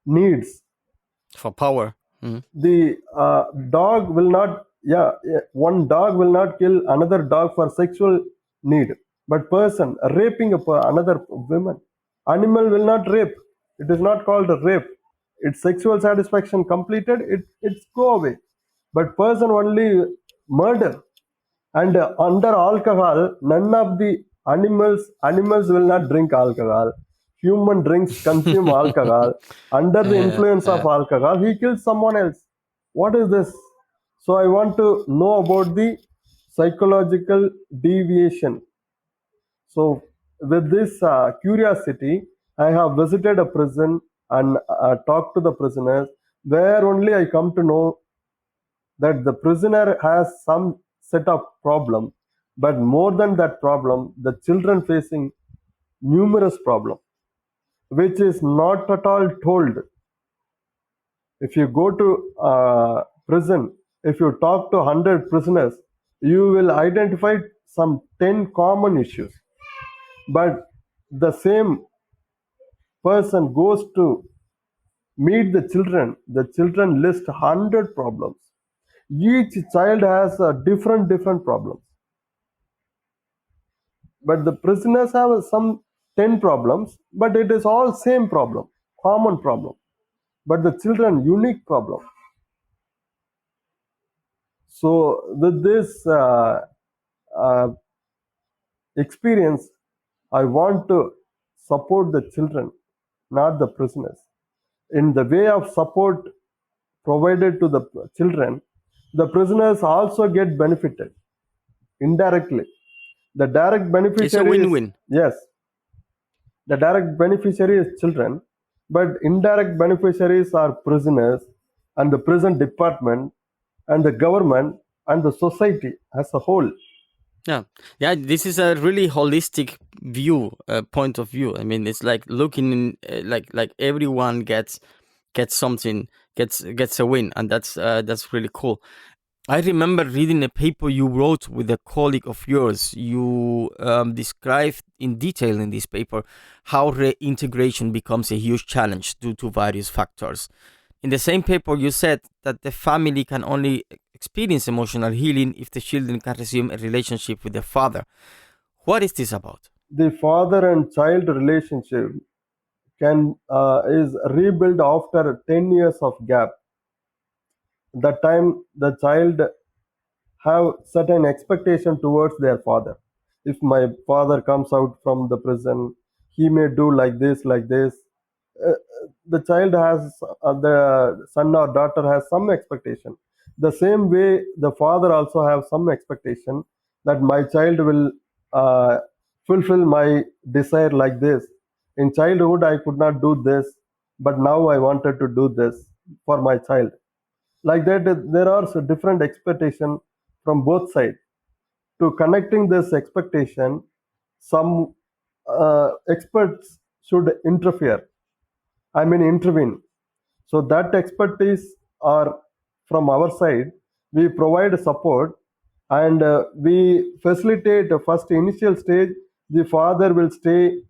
needs. For power. Mhm. The dog will not, one dog will not kill another dog for sexual need. But person raping another woman, animal will not rape. It is not called a rape. It's sexual satisfaction completed, it's go away. But person only murder. And under alcohol, none of the animals will not drink alcohol. Human drinks consume alcohol. Under the Yeah, influence of yeah. alcohol, he kills someone else. What is this? So I want to know about the psychological deviation. So with this curiosity, I have visited a prison and talked to the prisoners, where only I come to know that the prisoner has some set of problem, but more than that problem, the children facing numerous problem, which is not at all told. If you go to prison, if you talk to 100 prisoners, you will identify some 10 common issues. But the same person goes to meet the children list 100 problems. Each child has a different problems. But the prisoners have some 10 problems, but it is all same problem, common problem. But the children, unique problem. So with this uh, experience, I want to support the children, not the prisoners. In the way of support provided to the children, the prisoners also get benefited indirectly. The direct It's a beneficiary is, win-win. yes, the direct beneficiary is children, but indirect beneficiaries are prisoners and the prison department and the government and the society as a whole. Yeah, this is a really holistic view, point of view. I mean, it's like looking in, like everyone gets something, gets a win, and that's really cool. I remember reading a paper you wrote with a colleague of yours. You described in detail in this paper how reintegration becomes a huge challenge due to various factors. In the same paper, you said that the family can only experience emotional healing if the children can resume a relationship with their father. What is this about? The father and child relationship can is rebuilt after 10 years of gap. That time the child have certain expectation towards their father. If my father comes out from the prison, he may do like this, like this. Uh, the child has, the son or daughter has some expectation. The same way, the father also have some expectation that my child will uh, fulfill my desire like this. In childhood, I could not do this, but now I wanted to do this for my child. Like that, there are different expectation from both sides. To connecting this expectation, some experts should intervene. So that expertise are from our side. We provide support and we facilitate the first initial stage. The father will stay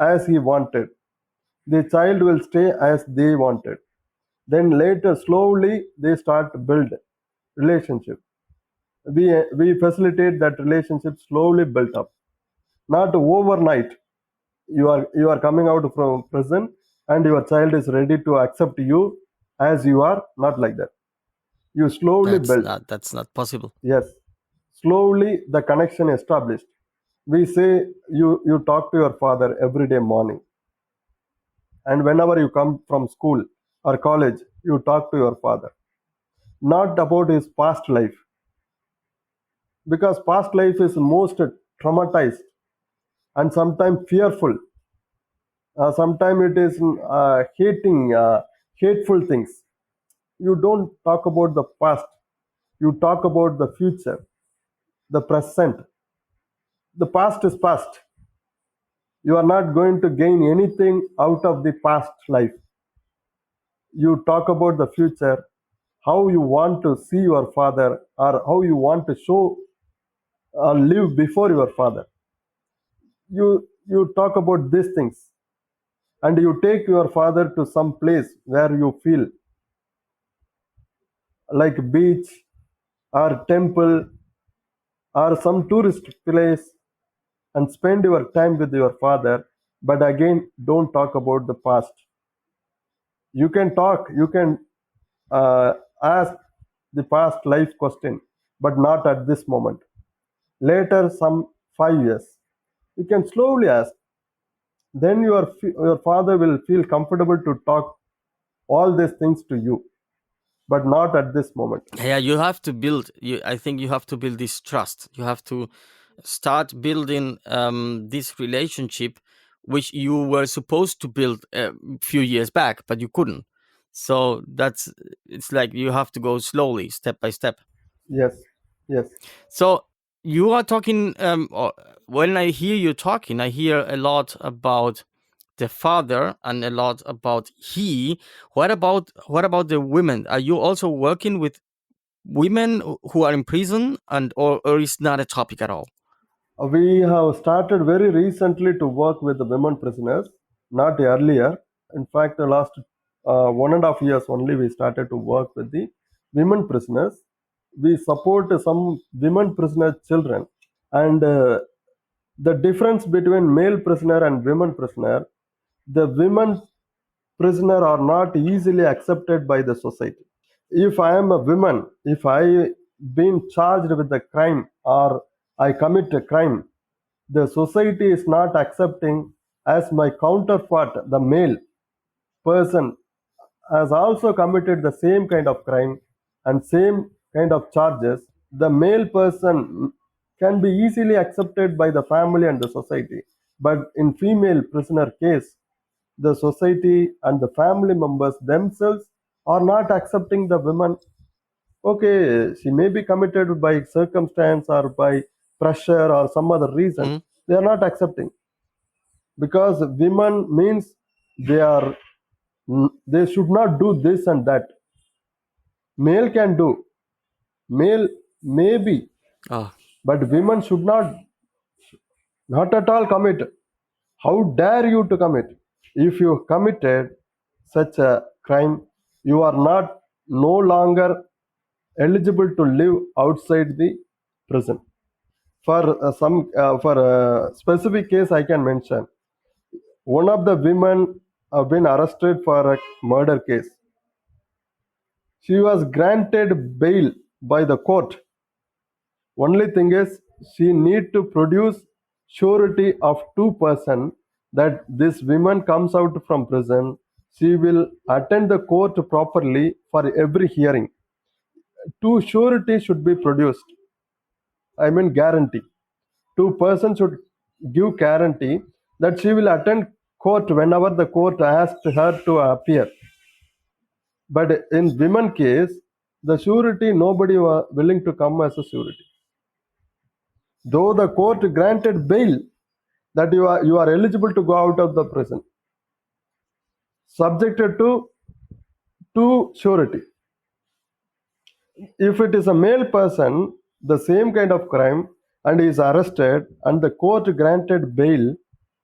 as he wanted. The child will stay as they wanted. Then later, slowly, they start to build relationship. We facilitate that relationship slowly built up, not overnight. You are coming out from prison and your child is ready to accept you as you are, not like that. You slowly build. That's not possible. Yes, slowly the connection established. We say you talk to your father every day morning, and whenever you come from school or college, you talk to your father, not about his past life, because past life is most traumatized and sometimes fearful. Sometimes it is hateful things. You don't talk about the past. You talk about the future, the present. The past is past. You are not going to gain anything out of the past life. You talk about the future, how you want to see your father, or how you want to show or live before your father. You talk about these things, and you take your father to some place where you feel like beach or temple or some tourist place, and spend your time with your father. But again, don't talk about the past. You can talk, you can ask the past life question, but not at this moment. Later, some 5 years, you can slowly ask. Then your father will feel comfortable to talk all these things to you, but not at this moment. Yeah, you have to build. I think you have to build this trust. You have to start building this relationship, which you were supposed to build a few years back, but you couldn't. So it's like you have to go slowly, step by step. Yes, yes, So you are talking. When I hear you talking, I hear a lot about the father and a lot about he. What about the women? Are you also working with women who are in prison, or is not a topic at all? we have started very recently to work with the women prisoners, not earlier. In fact, the last 1.5 years only we started to work with the women prisoners. We support some women prisoner children, and the difference between male prisoner and women prisoner, the women prisoner are not easily accepted by the society. If I am a woman, if I been charged with a crime or I commit a crime, the society is not accepting as my counterpart, the male person, has also committed the same kind of crime and same kind of charges. The male person can be easily accepted by the family and the society. But in female prisoner case, the society and the family members themselves are not accepting the women. Okay, she may be committed by circumstance or by pressure or some other reason. Mm. They are not accepting, because women means they are, they should not do this and that. Male can do, male maybe, Oh, but women should not at all commit. How dare you to commit? If you committed such a crime, you are not no longer eligible to live outside the prison. For for a specific case I can mention, one of the women have been arrested for a murder case. She was granted bail by the court. Only thing is, she need to produce surety of 2% that this woman comes out from prison. She will attend the court properly for every hearing. Two surety should be produced. I mean guarantee. 2% should give guarantee that she will attend court whenever the court asked her to appear. But in women case, the surety, nobody was willing to come as a surety. Though the court granted bail, that you are eligible to go out of the prison, subjected to surety. If it is a male person, the same kind of crime, and he is arrested and the court granted bail,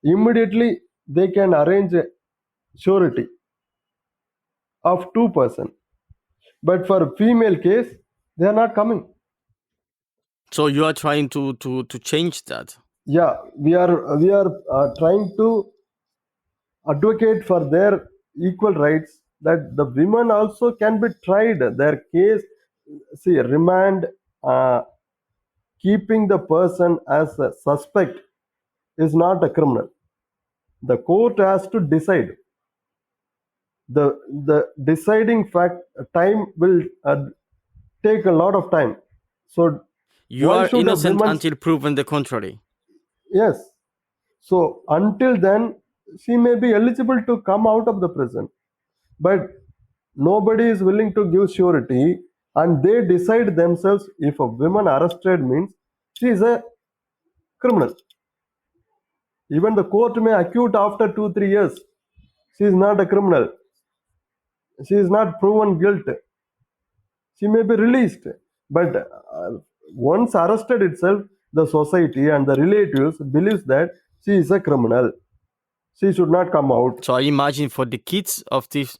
immediately they can arrange a surety of 2%. But for female case, they are not coming. so you are trying to change that. Yeah, we are trying to advocate for their equal rights, that the women also can be tried their case. See, remand, keeping the person as a suspect is not a criminal. The court has to decide. The deciding fact time will take a lot of time. So You why are should a innocent woman? until proven the contrary. Yes. So until then, she may be eligible to come out of the prison, but nobody is willing to give surety, and they decide themselves. If a woman arrested means she is a criminal. Even the court may acquit after 2-3 years. She is not a criminal. She is not proven guilt. She may be released, but once arrested itself, the society and the relatives believes that she is a criminal. She should not come out. So I imagine for the kids of these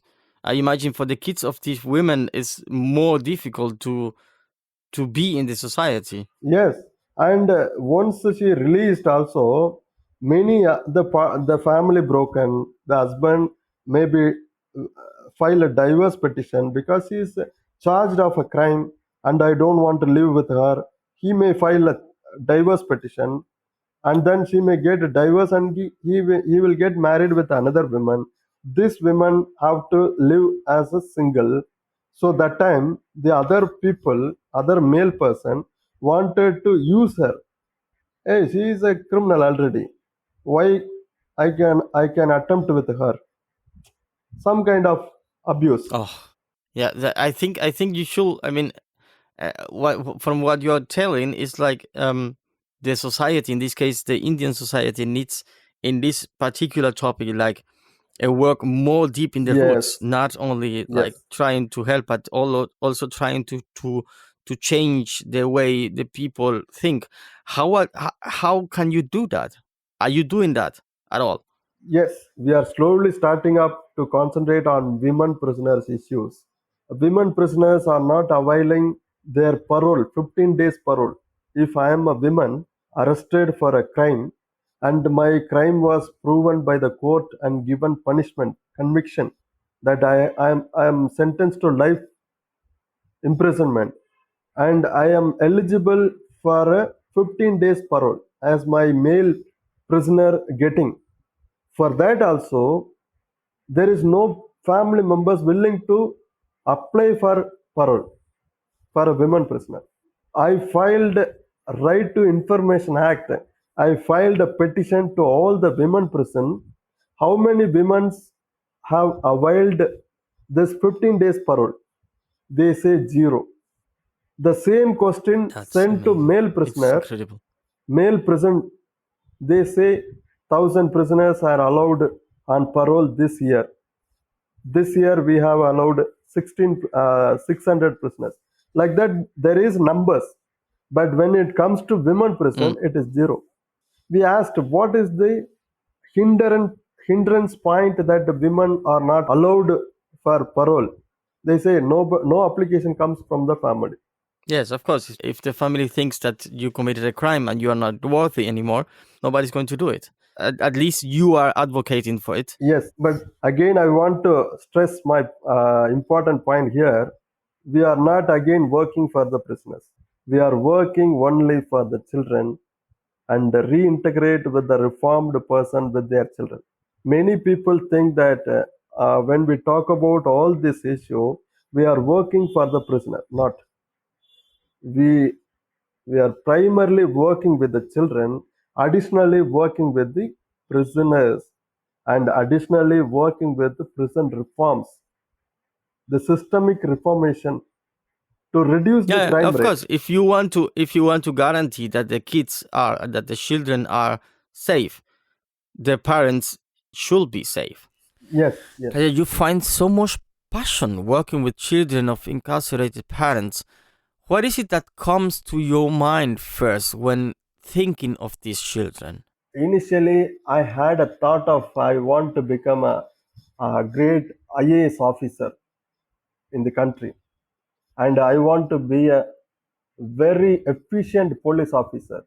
women is more difficult to be in the society. Yes, and once she released, also many the family broken. The husband may be file a divorce petition because he is charged of a crime and I don't want to live with her. He may file a divorce petition and then she may get a divorce and he will get married with another woman. This women have to live as a single. So that time the other people, other male person wanted to use her. Hey, she is a criminal already. Why I can attempt with her? Some kind of abuse. Oh, yeah. I think you should. I mean, from what you're telling is like the society, in this case the Indian society, needs in this particular topic like a work more deep in the roots, Yes, not only like yes, trying to help but also trying to change the way the people think. How can you do that? Are you doing that at all? yes. We are slowly starting up to concentrate on women prisoners issues. Women prisoners are not availing their parole, 15 days parole. If I am a woman arrested for a crime and my crime was proven by the court and given punishment, conviction, that I am sentenced to life imprisonment and I am eligible for a 15 days parole as my male prisoner getting. For that also, there is no family members willing to apply for parole for a women prisoner. I filed Right to Information Act. I filed a petition to all the women prison. How many women have availed this 15 days parole? They say zero. The same question That's sent to amazing. male It's prisoner, incredible. male prison, they say 1,000 prisoners are allowed on parole this year. This year we have allowed 600 prisoners. Like that, there is numbers. But when it comes to women prison, it is zero. We asked what is the hindrance hindrance point that the women are not allowed for parole. They say no application comes from the family. Yes, of course. If the family thinks that you committed a crime and you are not worthy anymore, nobody's going to do it. At least you are advocating for it. Yes, but again, I want to stress my important point here. We are not again working for the prisoners. We are working only for the children and reintegrate with the reformed person with their children. Many people think that when we talk about all this issue, we are working for the prisoner. Not. We we are primarily working with the children, additionally working with the prisoners, and additionally working with the prison reforms, the systemic reformation to reduce the Yeah, crime of rate. course. If you want to guarantee that the children are safe, the parents should be safe. Yes, yes. You find so much passion working with children of incarcerated parents. What is it that comes to your mind first when thinking of these children? Initially, I had a thought of I want to become a great IAS officer in the country, and I want to be a very efficient police officer.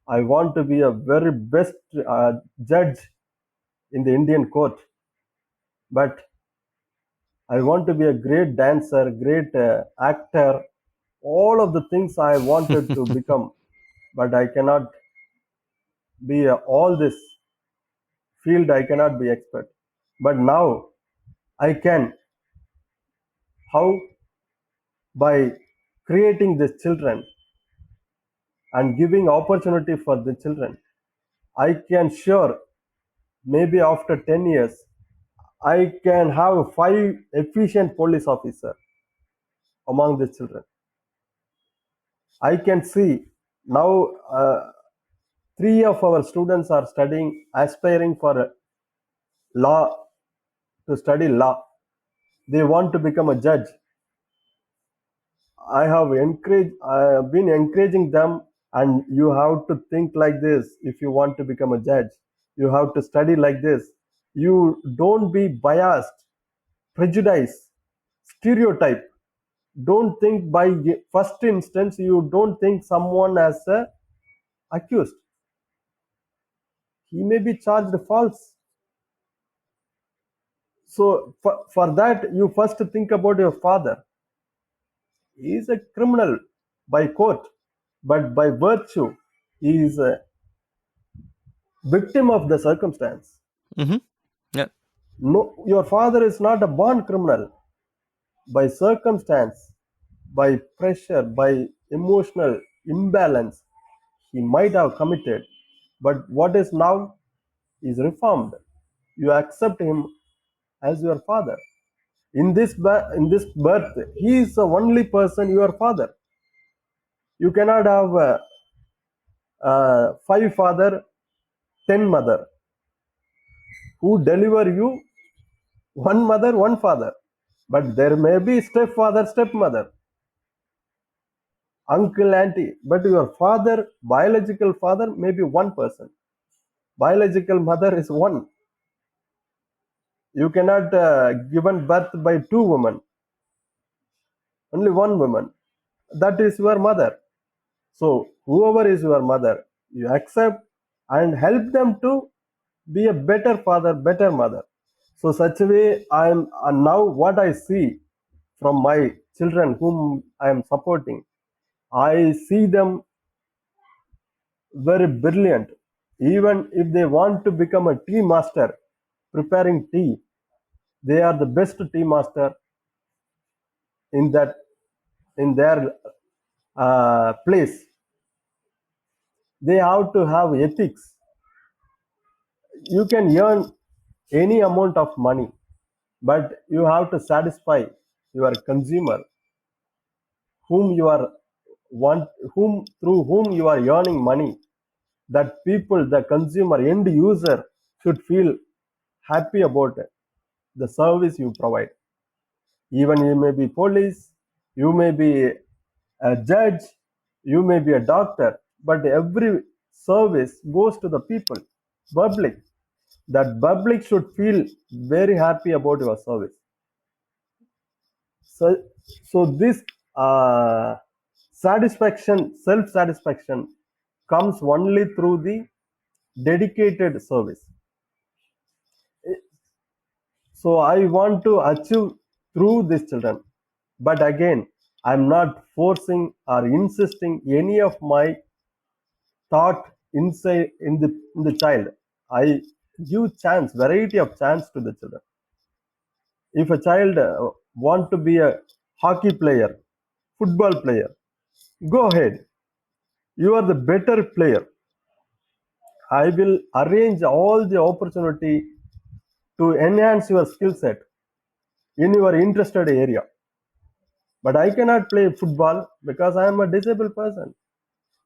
I want to be a very best judge in the Indian court, but I want to be a great dancer, great actor, all of the things I wanted to become, but I cannot be all this field, I cannot be expert. But now I can. How? By creating these children and giving opportunity for the children. I can sure maybe after 10 years, I can have 5 efficient police officer among the children. I can see now 3 of our students are studying, aspiring for law, to study law. They want to become a judge. I have been encouraging them, and you have to think like this. If you want to become a judge, you have to study like this. You don't be biased, prejudice, stereotype. Don't think by first instance, you don't think someone as a accused. He may be charged false. So for that, you first think about your father. He is a criminal by court, but by virtue, he is a victim of the circumstance. Mm-hmm. Yeah. No, your father is not a born criminal. By circumstance, by pressure, by emotional imbalance, he might have committed. But what is now is reformed. You accept him as your father. In this birth, he is the only person your father. You cannot have five father, 10 mother who deliver you, one mother, one father. But there may be stepfather, stepmother, uncle, auntie. But your father, biological father, may be one person. Biological mother is one. You cannot given birth by two women, only one woman. That is your mother. So whoever is your mother, you accept and help them to be a better father, better mother. So such a way, I am now what I see from my children whom I am supporting. I see them very brilliant. Even if they want to become a tea master, preparing tea, they are the best tea master in that in their place. They have to have ethics. You can earn any amount of money, but you have to satisfy your consumer, whom you are want whom through whom you are earning money. That people, the consumer, end user, should feel happy about it, the service you provide. Even you may be police, you may be a judge, you may be a doctor, but every service goes to the people, public. That public should feel very happy about your service. So this satisfaction, self-satisfaction, comes only through the dedicated service. So I want to achieve through these children. But again, I'm not forcing or insisting any of my thought inside in the child. I give chance, variety of chance to the children. If a child want to be a hockey player, football player, go ahead. You are the better player. I will arrange all the opportunity to enhance your skill set in your interested area. But I cannot play football because I am a disabled person.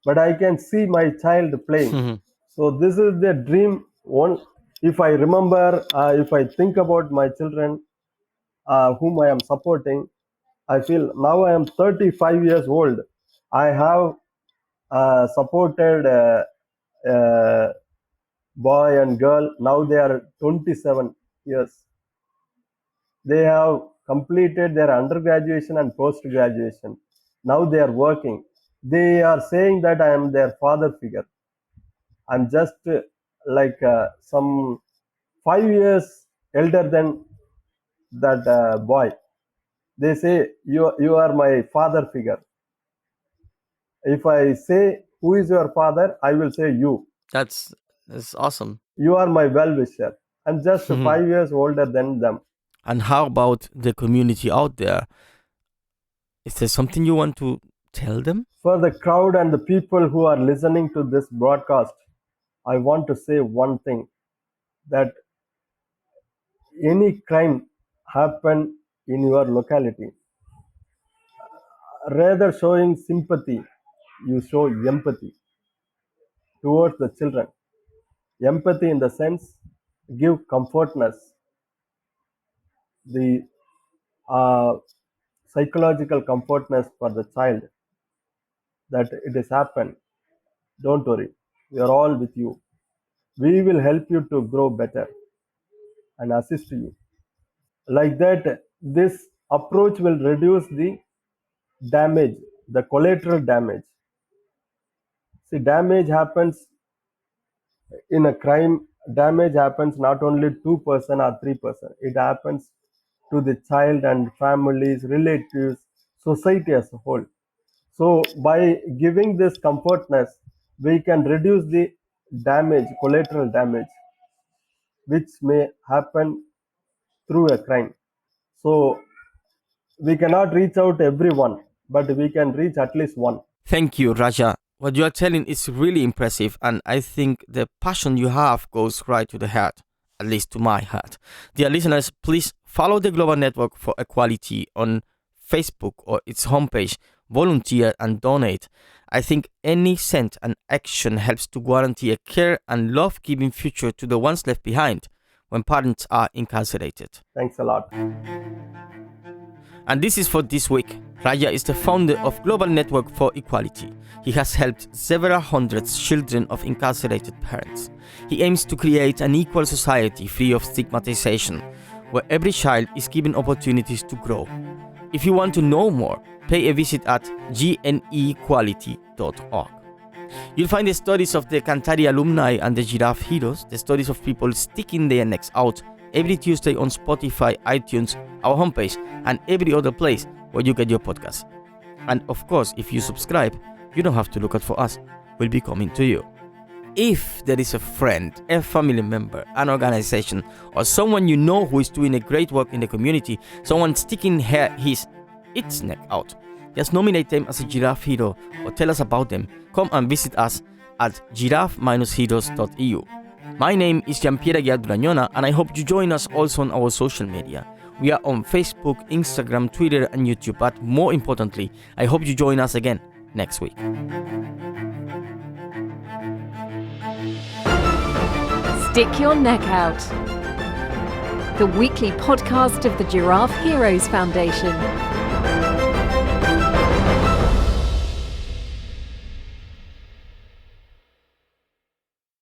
But I can see my child playing. Mhm. So this is the dream. One, if I remember, if I think about my children, whom I am supporting, I feel now I am 35 years old. I have supported boy and girl. Now they are 27 years. They have completed their undergraduation and post graduation. Now they are working. They are saying that I am their father figure. I'm just like some 5 years elder than that boy. They say you are my father figure. If I say who is your father, I will say you. That's awesome. You are my well wisher. I'm just Mhm. 5 years older than them. And how about the community out there? Is there something you want to tell them? For the crowd and the people who are listening to this broadcast, I want to say one thing, that any crime happen in your locality, rather showing sympathy, you show empathy towards the children. Empathy in the sense, give comfortness, the uh, psychological comfortness for the child, that it has happened. Don't worry, we are all with you. We will help you to grow better and assist you. Like that, this approach will reduce the damage, the collateral damage. See, damage happens in a crime damage happens not only 2% or 3%, it happens to the child and families, relatives, society as a whole. So by giving this comfortness, we can reduce the damage, collateral damage, which may happen through a crime. So we cannot reach out everyone, but we can reach at least one. Thank you, Raja. What you are telling is really impressive, and I think the passion you have goes right to the heart, at least to my heart. Dear listeners, please follow the Global Network for Equality on Facebook or its homepage, volunteer and donate. I think any cent and action helps to guarantee a care and love-giving future to the ones left behind when parents are incarcerated. Thanks a lot. And this is for this week. Raja is the founder of Global Network for Equality. He has helped several hundred children of incarcerated parents. He aims to create an equal society free of stigmatization, where every child is given opportunities to grow. If you want to know more, pay a visit at gnequality.org. You'll find the stories of the Cantari alumni and the Giraffe heroes, the stories of people sticking their necks out, every Tuesday on Spotify, iTunes, our homepage, and every other place where you get your podcast. And of course, if you subscribe, you don't have to look out for us. We'll be coming to you. If there is a friend, a family member, an organization, or someone you know who is doing a great work in the community, someone sticking its neck out, just nominate them as a Giraffe hero or tell us about them. Come and visit us at giraffe-heroes.eu. My name is Giampiero Giarduragnona, and I hope you join us also on our social media. We are on Facebook, Instagram, Twitter, and YouTube, but more importantly, I hope you join us again next week. Stick Your Neck Out, the weekly podcast of the Giraffe Heroes Foundation.